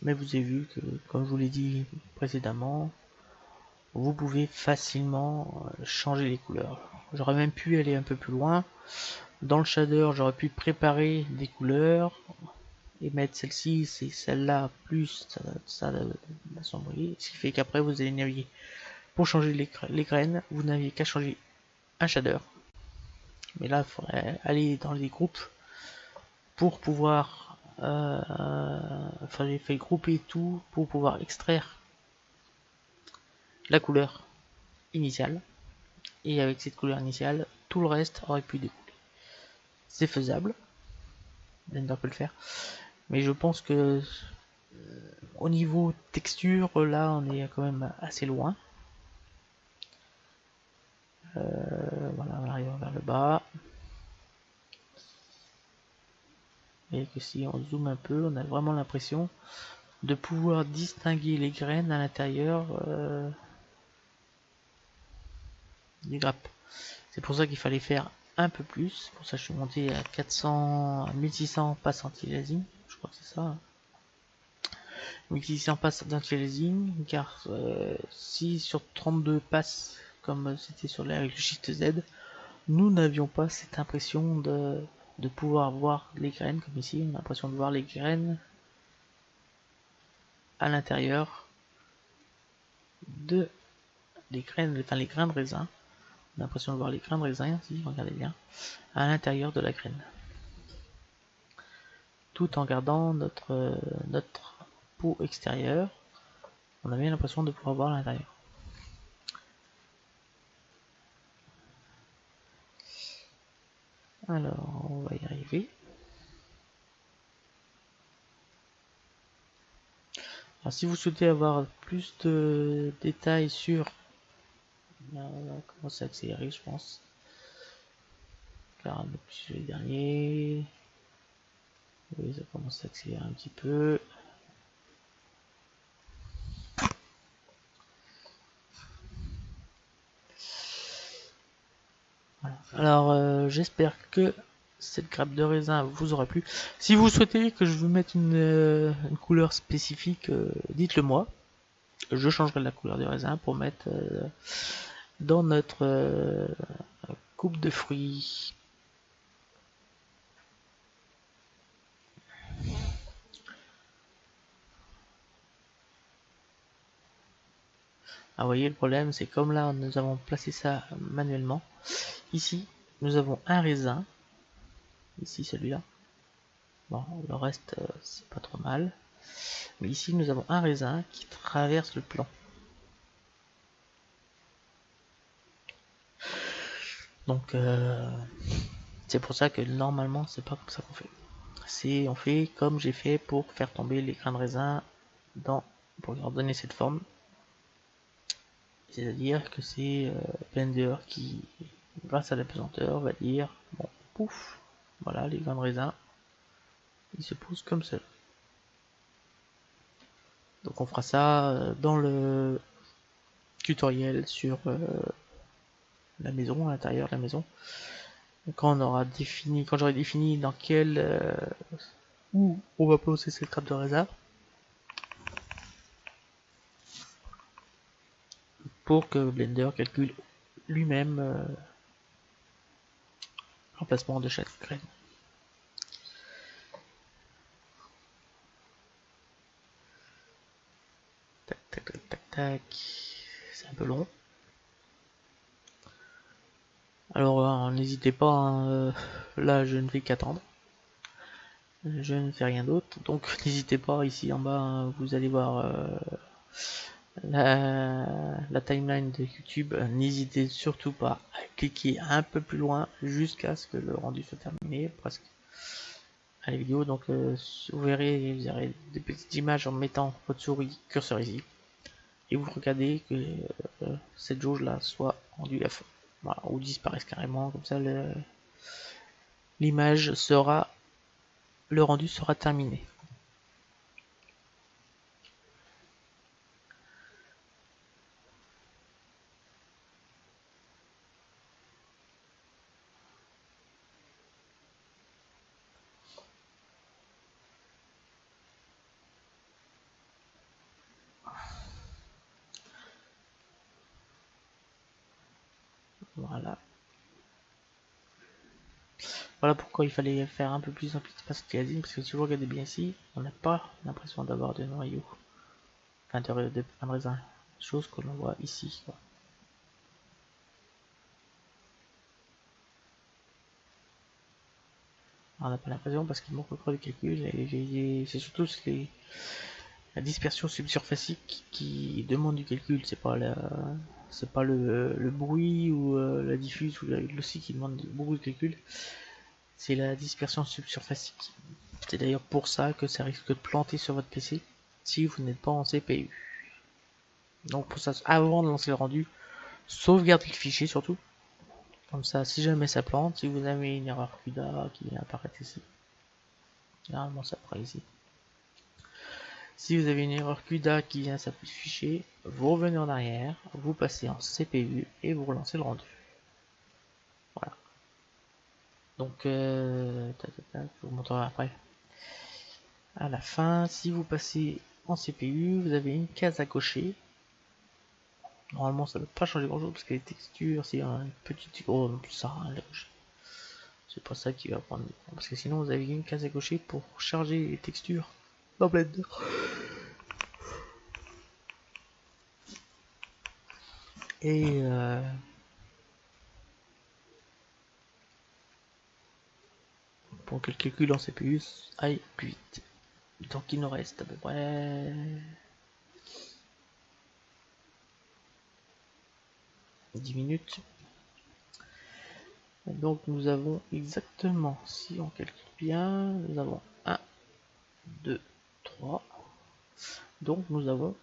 mais vous avez vu que, comme je vous l'ai dit précédemment, vous pouvez facilement changer les couleurs. J'aurais même pu aller un peu plus loin. Dans le shader, j'aurais pu préparer des couleurs et mettre celle-ci, c'est celle-là, plus ça l'assombrir, ce qui fait qu'après vous allez naviguer. Pour changer les graines, vous n'aviez qu'à changer un shader. Mais là, il faudrait aller dans les groupes pour pouvoir fallait grouper tout pour pouvoir extraire la couleur initiale, et avec cette couleur initiale tout le reste aurait pu découler. C'est faisable, Blender peut le faire, mais je pense que au niveau texture, là on est quand même assez loin. Voilà, on arrive vers le bas, et que si on zoome un peu, on a vraiment l'impression de pouvoir distinguer les graines à l'intérieur du grappe. C'est pour ça qu'il fallait faire un peu plus. Pour ça je suis monté à 400, 1600 passes anti-aliasing, je crois que c'est ça. 1600 passes d'anti-aliasing, car si sur 32 passes, comme c'était sur avec le Shift Z, nous n'avions pas cette impression de pouvoir voir les graines, comme ici, on a l'impression de voir les graines à l'intérieur de les graines, enfin les grains de raisin. On a l'impression de voir les grains de raisin, si regardez bien, à l'intérieur de la graine. Tout en gardant notre peau extérieure, on a bien l'impression de pouvoir voir l'intérieur. Alors, on va y arriver. Alors, si vous souhaitez avoir plus de détails sur... Là, on va commencer à accélérer, je pense. Car depuis le dernier... Oui, ça commence à accélérer un petit peu. Voilà. Alors, j'espère que cette grappe de raisin vous aura plu. Si vous souhaitez que je vous mette une couleur spécifique, dites-le moi. Je changerai la couleur du raisin pour mettre dans notre coupe de fruits. Ah, vous voyez, le problème, c'est comme là, nous avons placé ça manuellement. Ici, nous avons un raisin. Ici, celui-là. Bon, le reste, c'est pas trop mal. Mais ici, nous avons un raisin qui traverse le plan. Donc, c'est pour ça que normalement, c'est pas comme ça qu'on fait. On fait comme j'ai fait pour faire tomber les grains de raisin pour leur donner cette forme. C'est-à-dire que c'est Blender qui, grâce à la pesanteur, va dire bon, pouf, voilà, les grains de raisin, ils se posent comme ça. Donc on fera ça dans le tutoriel sur la maison, à l'intérieur de la maison. Quand j'aurai défini dans quel où on va poser cette grappe de raisin, pour que Blender calcule lui-même l'emplacement de chaque graine. Tac, tac, tac, tac, tac. C'est un peu long. Alors n'hésitez pas, hein, là je ne fais qu'attendre. Je ne fais rien d'autre, donc n'hésitez pas, ici en bas, hein, vous allez voir la timeline de YouTube. N'hésitez surtout pas à cliquer un peu plus loin jusqu'à ce que le rendu soit terminé, presque à la vidéo. Donc vous verrez des petites images en mettant votre souris curseur ici, et vous regardez que cette jauge là soit rendue à fond, voilà, ou disparaisse carrément, comme ça l'image sera, le rendu sera terminé. Voilà. Voilà pourquoi il fallait faire un peu plus simpliste parce que si vous regardez bien ici, on n'a pas l'impression d'avoir de noyau. Enfin de pain de raisin. Chose que l'on voit ici. Quoi. On n'a pas l'impression parce qu'il manque encore des calculs et c'est surtout la dispersion subsurfacique qui demande du calcul, c'est pas le bruit ou la diffuse ou le si qui demande beaucoup de calcul, c'est la dispersion subsurfacique. C'est d'ailleurs pour ça que ça risque de planter sur votre PC si vous n'êtes pas en CPU. Donc pour ça, avant de lancer le rendu, sauvegardez le fichier surtout. Comme ça, si jamais ça plante, si vous avez une erreur CUDA qui vient apparaître ici, généralement ça apparaît ici. Si vous avez une erreur CUDA qui vient s'afficher, vous revenez en arrière, vous passez en CPU et vous relancez le rendu. Voilà. Donc, je vous montrerai après. À la fin, si vous passez en CPU, vous avez une case à cocher. Normalement, ça ne va pas changer grand chose parce que les textures, c'est une petite. Oh, ça, c'est pas ça qui va prendre. Parce que sinon, vous avez une case à cocher pour charger les textures dans Blender. Et pour que le calcul en CPU aille plus vite. Donc il nous reste à peu près 10 minutes. Donc nous avons exactement, si on calcule bien, nous avons 1, 2, 3. Donc nous avons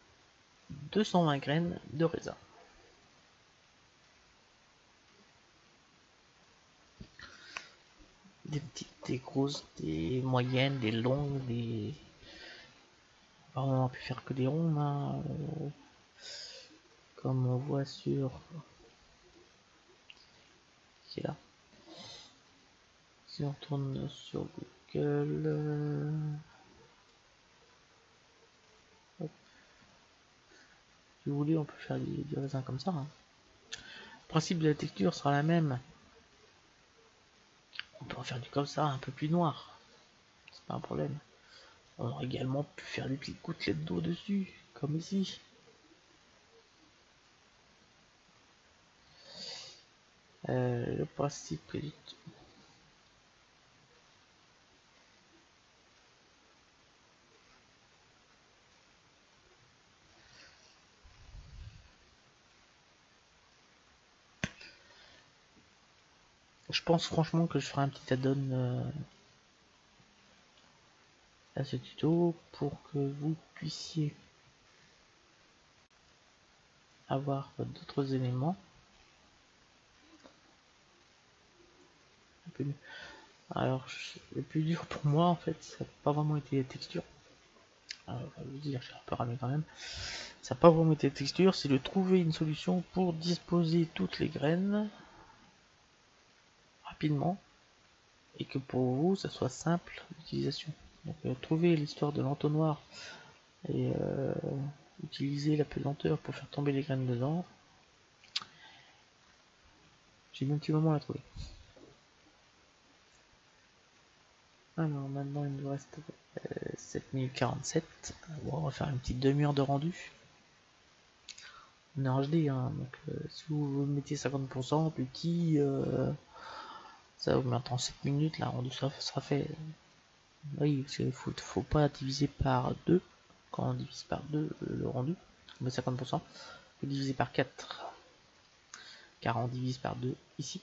220 graines de raisin. Des petites, des grosses, des moyennes, des longues, des... Alors, on a pu faire que des rondes, hein, comme on voit sur... Qui est là. Si on tourne sur Google... Si vous voulez, on peut faire des raisins comme ça. Hein. Le principe de la texture sera la même. On peut en faire du comme ça, un peu plus noir. C'est pas un problème. On aurait également pu faire des petites gouttelettes d'eau dessus, comme ici. Le principe je pense franchement que je ferai un petit add-on à ce tuto pour que vous puissiez avoir d'autres éléments. Un peu mieux. Alors, le plus dur pour moi, en fait, ça n'a pas vraiment été les textures. Alors, je vais vous dire, j'ai un peu ramé quand même. Ça n'a pas vraiment été les textures, c'est de trouver une solution pour disposer toutes les graines rapidement et que pour vous, ça soit simple d'utilisation. Donc, trouver l'histoire de l'entonnoir et utiliser la pesanteur pour faire tomber les graines dedans. J'ai mis un petit moment à la trouver. Alors maintenant il nous reste 7 minutes 47. Bon, on va faire une petite demi-heure de rendu. On est en HD, hein, donc si vous mettez 50% petit, ça vous met en 7 minutes, là, rendu sera fait. Oui, parce qu'il faut pas diviser par 2. Quand on divise par 2 le rendu, on met 50%. Faut diviser par 4. Car on divise par 2 ici,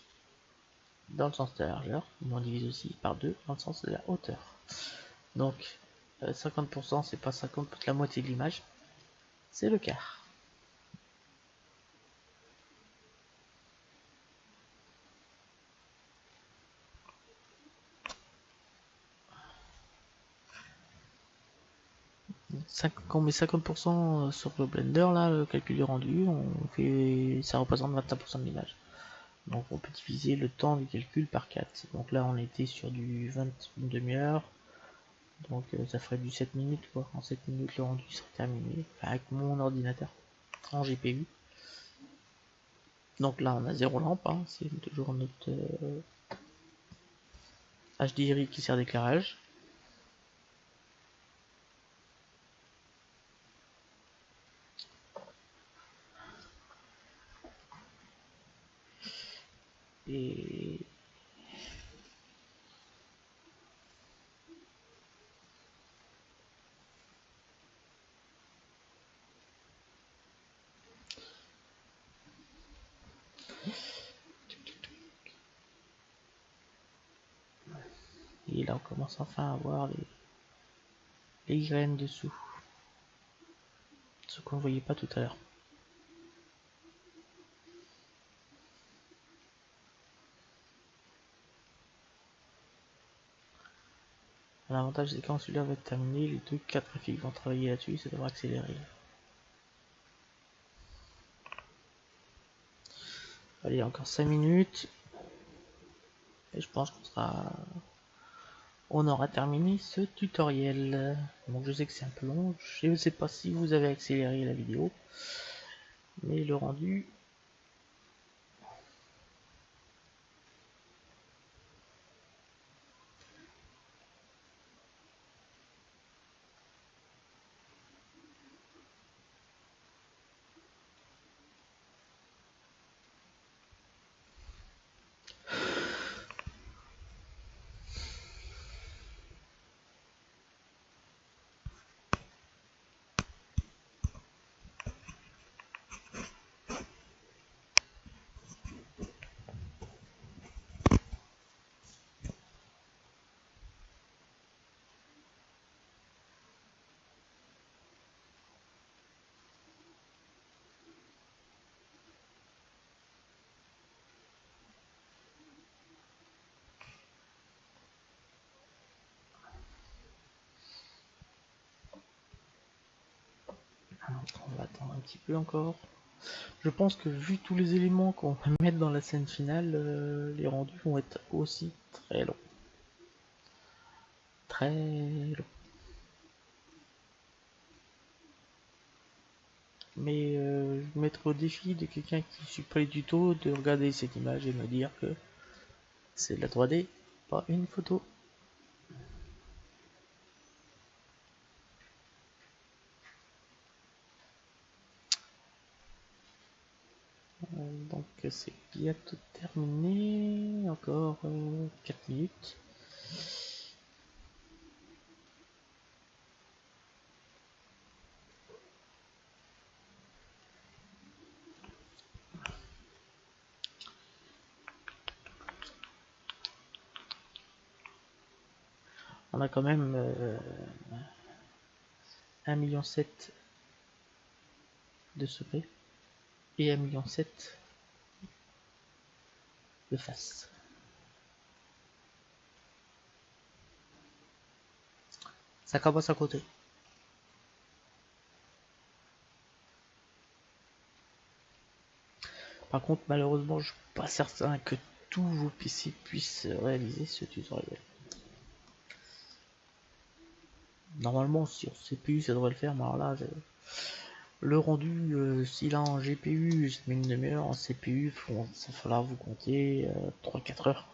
dans le sens de la largeur, mais on divise aussi par 2 dans le sens de la hauteur. Donc 50% c'est pas 50 la moitié de l'image, c'est le quart. Quand on met 50% sur le Blender, là, le calcul du rendu, ça représente 25% de l'image. Donc on peut diviser le temps du calcul par 4. Donc là on était sur du 20 demi-heure. Donc ça ferait du 7 minutes quoi. En 7 minutes le rendu serait terminé. Enfin, avec mon ordinateur en GPU. Donc là on a 0 lampe, hein. C'est toujours notre HDRI qui sert d'éclairage. Et là on commence enfin à voir les graines dessous, ce qu'on ne voyait pas tout à l'heure. L'avantage c'est quand celui-là va être terminé, les deux 4 graphiques vont travailler là-dessus, ça devrait accélérer. Allez, encore 5 minutes. Et je pense on aura terminé ce tutoriel. Donc je sais que c'est un peu long, je ne sais pas si vous avez accéléré la vidéo, mais le rendu... On va attendre un petit peu encore. Je pense que vu tous les éléments qu'on va mettre dans la scène finale, les rendus vont être aussi très longs. Très longs. Mais je me mettrai au défi de quelqu'un qui ne suit pas les tutos de regarder cette image et me dire que c'est de la 3D, pas une photo. Donc c'est bientôt terminé, encore 4 minutes. On a quand même 1,7 million de secrets et 1,7 million de face. Ça commence à côté. Par contre, malheureusement, je suis pas certain que tous vos PC puissent réaliser ce tutoriel. Normalement, sur CPU, ça devrait le faire, mais alors là, le rendu, s'il a en GPU, je mets une demi-heure, en CPU, ça va falloir vous compter 3-4 heures.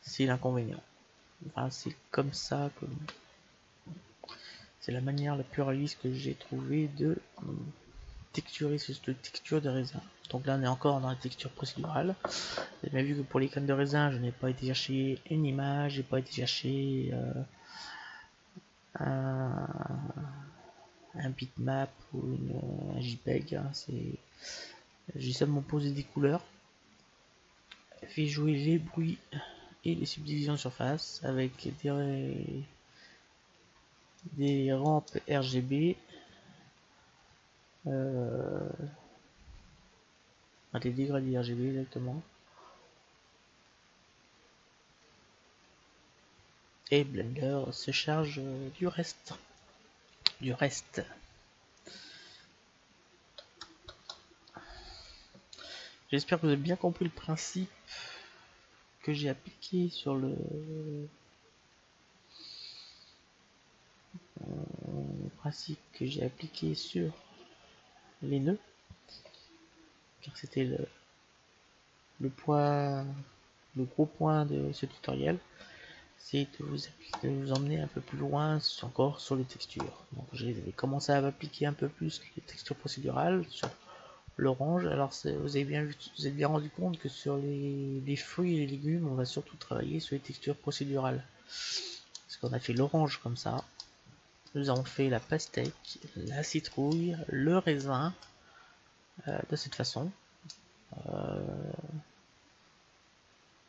C'est l'inconvénient. Enfin, c'est comme ça que c'est la manière la plus réaliste que j'ai trouvé de texturer cette texture de raisin. Donc là on est encore dans la texture procédurale. Vous avez vu que pour les cannes de raisin je n'ai pas été chercher une image, j'ai pas été chercher un bitmap ou un JPEG, hein. J'ai seulement posé des couleurs, fait jouer les bruits et les subdivisions de surface avec des rampes RGB, des dégradés RGB exactement, et Blender se charge du reste. J'espère que vous avez bien compris le principe que j'ai appliqué sur les nœuds, car c'était le point, le gros point de ce tutoriel, c'est de vous emmener un peu plus loin encore sur les textures. Donc j'ai commencé à appliquer un peu plus les textures procédurales sur l'orange. Alors vous avez bien vu, vous êtes bien rendu compte que sur les fruits et les légumes, on va surtout travailler sur les textures procédurales. Parce qu'on a fait l'orange comme ça, nous avons fait la pastèque, la citrouille, le raisin de cette façon.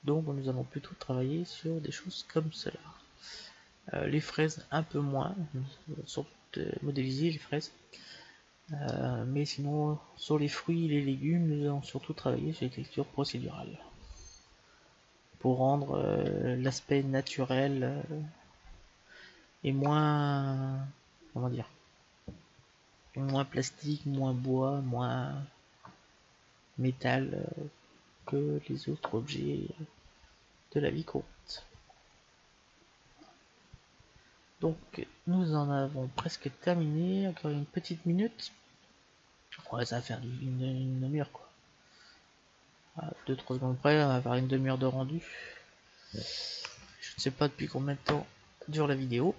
Donc nous allons plutôt travailler sur des choses comme cela. Les fraises un peu moins, sont modéliser les fraises. Mais sinon, sur les fruits et les légumes, nous allons surtout travailler sur les textures procédurales. Pour rendre l'aspect naturel et moins, comment dire, moins plastique, moins bois, moins métal que les autres objets de la vie courante. Donc nous en avons presque terminé, encore une petite minute. Ouais, ça va faire une demi-heure quoi. 2-3 secondes près, on va faire une demi-heure de rendu. Je ne sais pas depuis combien de temps dure la vidéo,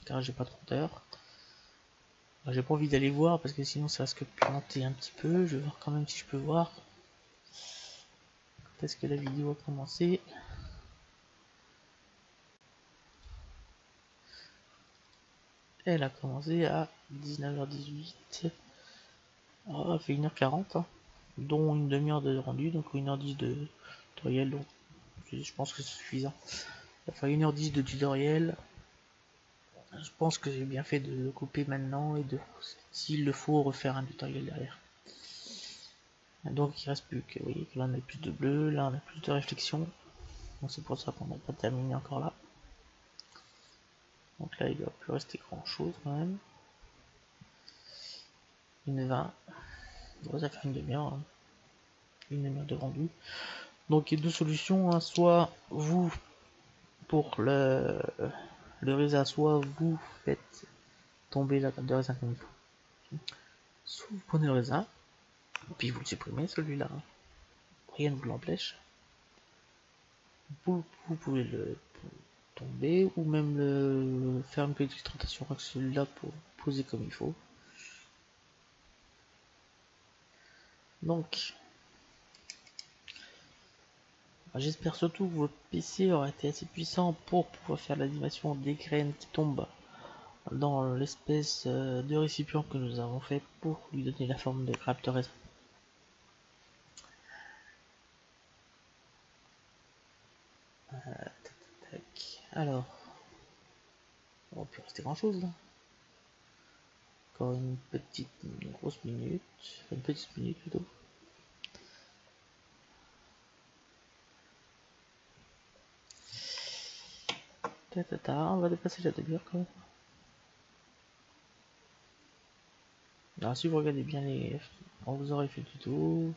car j'ai pas 30 heures. J'ai pas envie d'aller voir parce que sinon ça risque de planter un petit peu. Je vais voir quand même si je peux voir quand est-ce que la vidéo a commencé. Elle a commencé à 19h18. Alors, elle fait 1h40, hein, dont une demi-heure de rendu, donc 1h10 de tutoriel. Donc je pense que c'est suffisant. Ça fait 1h10 de tutoriel. Je pense que j'ai bien fait de le couper maintenant et de, s'il le faut, refaire un tutoriel derrière. Donc il reste plus que, vous voyez que là on a plus de bleu, là on a plus de réflexion. Donc c'est pour ça qu'on n'a pas terminé encore là. Donc là il ne doit plus rester grand chose quand même. Une 20. Bon, ça fait une demi-heure. Hein. Une demi-heure de rendu. Donc il y a deux solutions. Hein. Soit vous, pour le raisin, soit vous faites tomber la table de raisin comme il faut. Soit vous prenez le raisin, et puis vous le supprimez celui-là. Hein. Rien ne vous l'empêche. Vous pouvez le tomber ou même le faire une petite rotation avec celui-là pour poser comme il faut. Donc j'espère surtout que votre PC aura été assez puissant pour pouvoir faire l'animation des graines qui tombent dans l'espèce de récipient que nous avons fait pour lui donner la forme de grappe de raisin. Alors, on va plus rester grand chose là. Encore une grosse minute, une petite minute plutôt. On va dépasser la demi-heure quand même. Alors si vous regardez bien on vous aurait fait le tuto.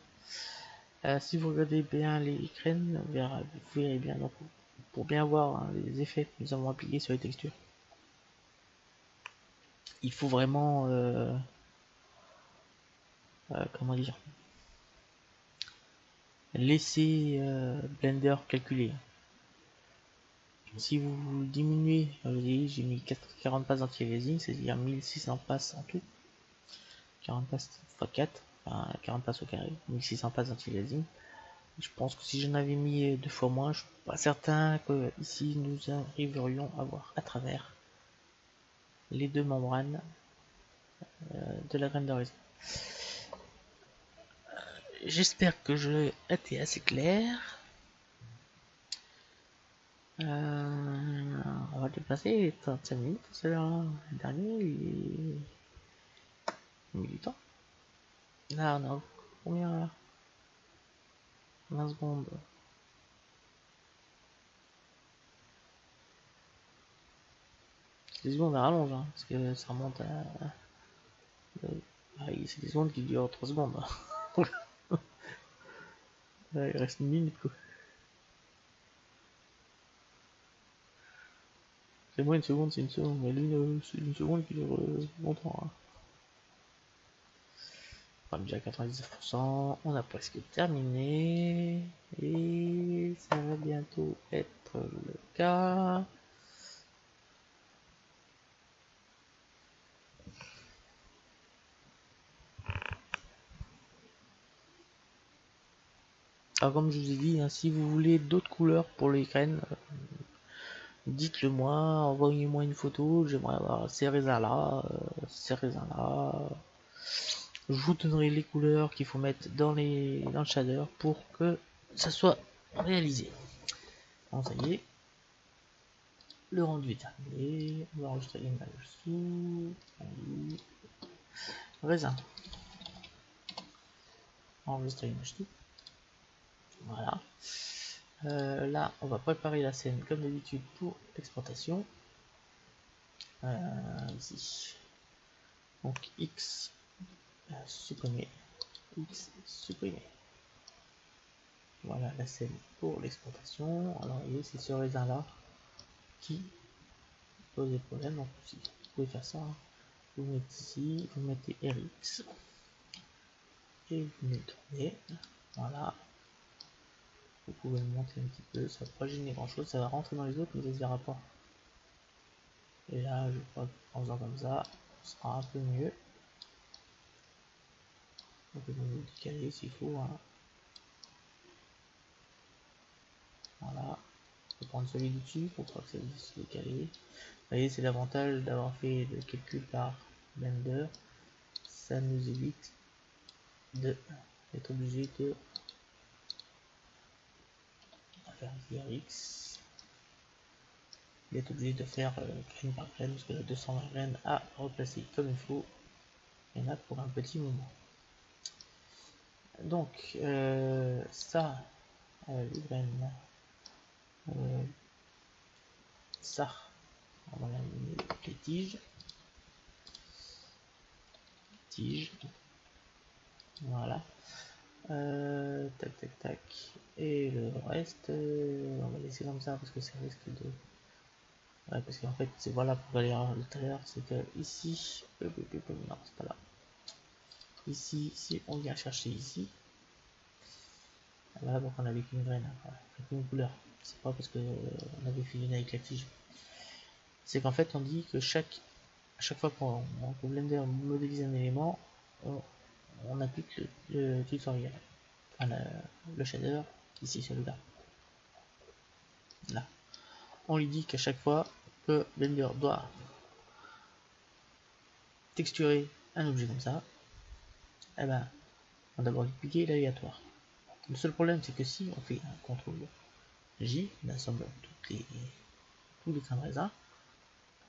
Si vous regardez bien les graines, vous verrez bien donc, pour bien voir hein, les effets que nous avons appliqués sur les textures. Il faut vraiment comment dire, laisser Blender calculer. Si vous diminuez, j'ai mis 40 passes d'anti-aliasing, c'est-à-dire 1600 passes en tout. 40 passes x 4, enfin 40 passes au carré, 1600 passes d'anti-aliasing. Je pense que si j'en avais mis 2 fois moins, je suis pas certain que ici nous arriverions à voir à travers les deux membranes de la graine de raisin. J'espère que je l'ai été assez clair. On va dépasser les 35 minutes, c'est le dernier, il est du temps. Là, on a combien là 20 secondes. Les secondes à rallonge, hein, parce que ça remonte à. C'est des secondes qui durent 3 secondes. Là, il reste une minute quoi. C'est moins une seconde, c'est une seconde, mais l'une c'est une seconde qui dure longtemps. Hein. On est déjà à 99%, on a presque terminé et ça va bientôt être le cas. Alors comme je vous ai dit, hein, si vous voulez d'autres couleurs pour les graines, dites-le moi, envoyez-moi une photo, j'aimerais avoir ces raisins là, ces raisins là. Je vous donnerai les couleurs qu'il faut mettre dans le shader pour que ça soit réalisé. Bon, ça y est, le rendu est terminé, on va enregistrer l'image sous, raisin, enregistrer l'image sous, voilà. Là, on va préparer la scène comme d'habitude pour l'exportation. Ici. Donc X supprimer. X supprimer. Voilà la scène pour l'exportation. Alors vous voyez, c'est ce raisin là qui pose des problèmes. Donc vous pouvez faire ça. Hein. Vous mettez ici, vous mettez RX et vous venez tourner. Voilà. Vous pouvez le monter un petit peu, ça va pas gêner grand chose, ça va rentrer dans les autres mais ça se verra pas. Et là, je crois qu'en faisant comme ça, ce sera un peu mieux. Donc vous pouvez décaler s'il faut. Hein. Voilà. Je vais prendre celui du dessus pour pas que ça se décaler. Vous voyez, c'est l'avantage d'avoir fait le calcul par Blender. Ça nous évite d'être obligé de faire VRX. D'être obligé de faire graine par graine parce que la 220 graines à replacer comme il faut. Il y en a pour un petit moment. Donc, ça, les graines, ça, on va aligner les tiges. Voilà. Tac tac tac. Et le reste, on va laisser comme ça parce que ça risque de. Ouais, parce qu'en fait, c'est voilà pour aller à tout à l'heure, c'est que ici, non, c'est pas là. Ici, si on vient chercher ici, voilà, donc on avait qu'une graine, voilà, une couleur. C'est pas parce que on avait fait une avec la tige. C'est qu'en fait, on dit que à chaque fois qu'on Blender modélise un élément, on applique le tutoriel, enfin le shader, ici celui-là. Là. On lui dit qu'à chaque fois que Blender doit texturer un objet comme ça, eh ben, on va d'abord dupliquer l'aléatoire. Le seul problème, c'est que si on fait un CTRL J, on assemble tous les grains de raisin,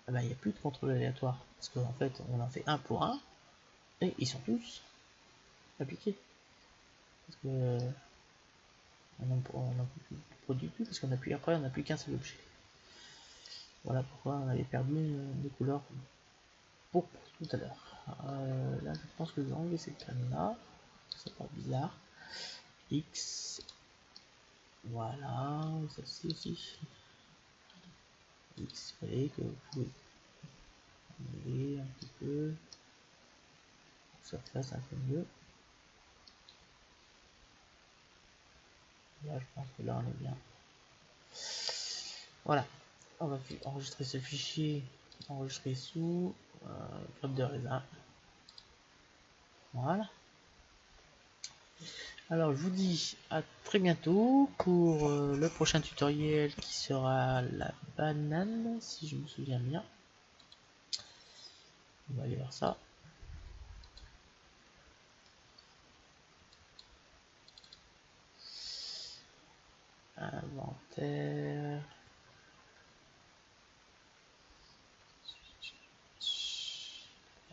eh ben, il n'y a plus de contrôle aléatoire. Parce qu'en fait, on en fait un pour un, et ils sont tous appliqués. Parce que on n'en produit plus, parce qu'on appuie après, on n'a plus qu'un seul objet. Voilà pourquoi on avait perdu des couleurs pour tout à l'heure. Là, je pense que je vais enlever cette graine là, c'est pas bizarre. X, voilà, celle-ci aussi. X, vous voyez que vous pouvez enlever un petit peu, pour que ça fasse un peu mieux. Là, je pense que là, on est bien. Voilà, on va enregistrer ce fichier, enregistrer sous grappe de raisin. Voilà. Alors, je vous dis à très bientôt pour le prochain tutoriel qui sera la banane, si je me souviens bien. On va aller voir ça. Inventaire.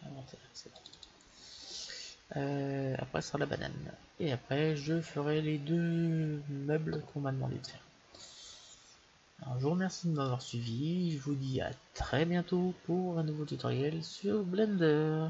Inventaire, c'est bon. Après, ce sera la banane. Et après, je ferai les deux meubles qu'on m'a demandé de faire. Alors, je vous remercie de m'avoir suivi. Je vous dis à très bientôt pour un nouveau tutoriel sur Blender.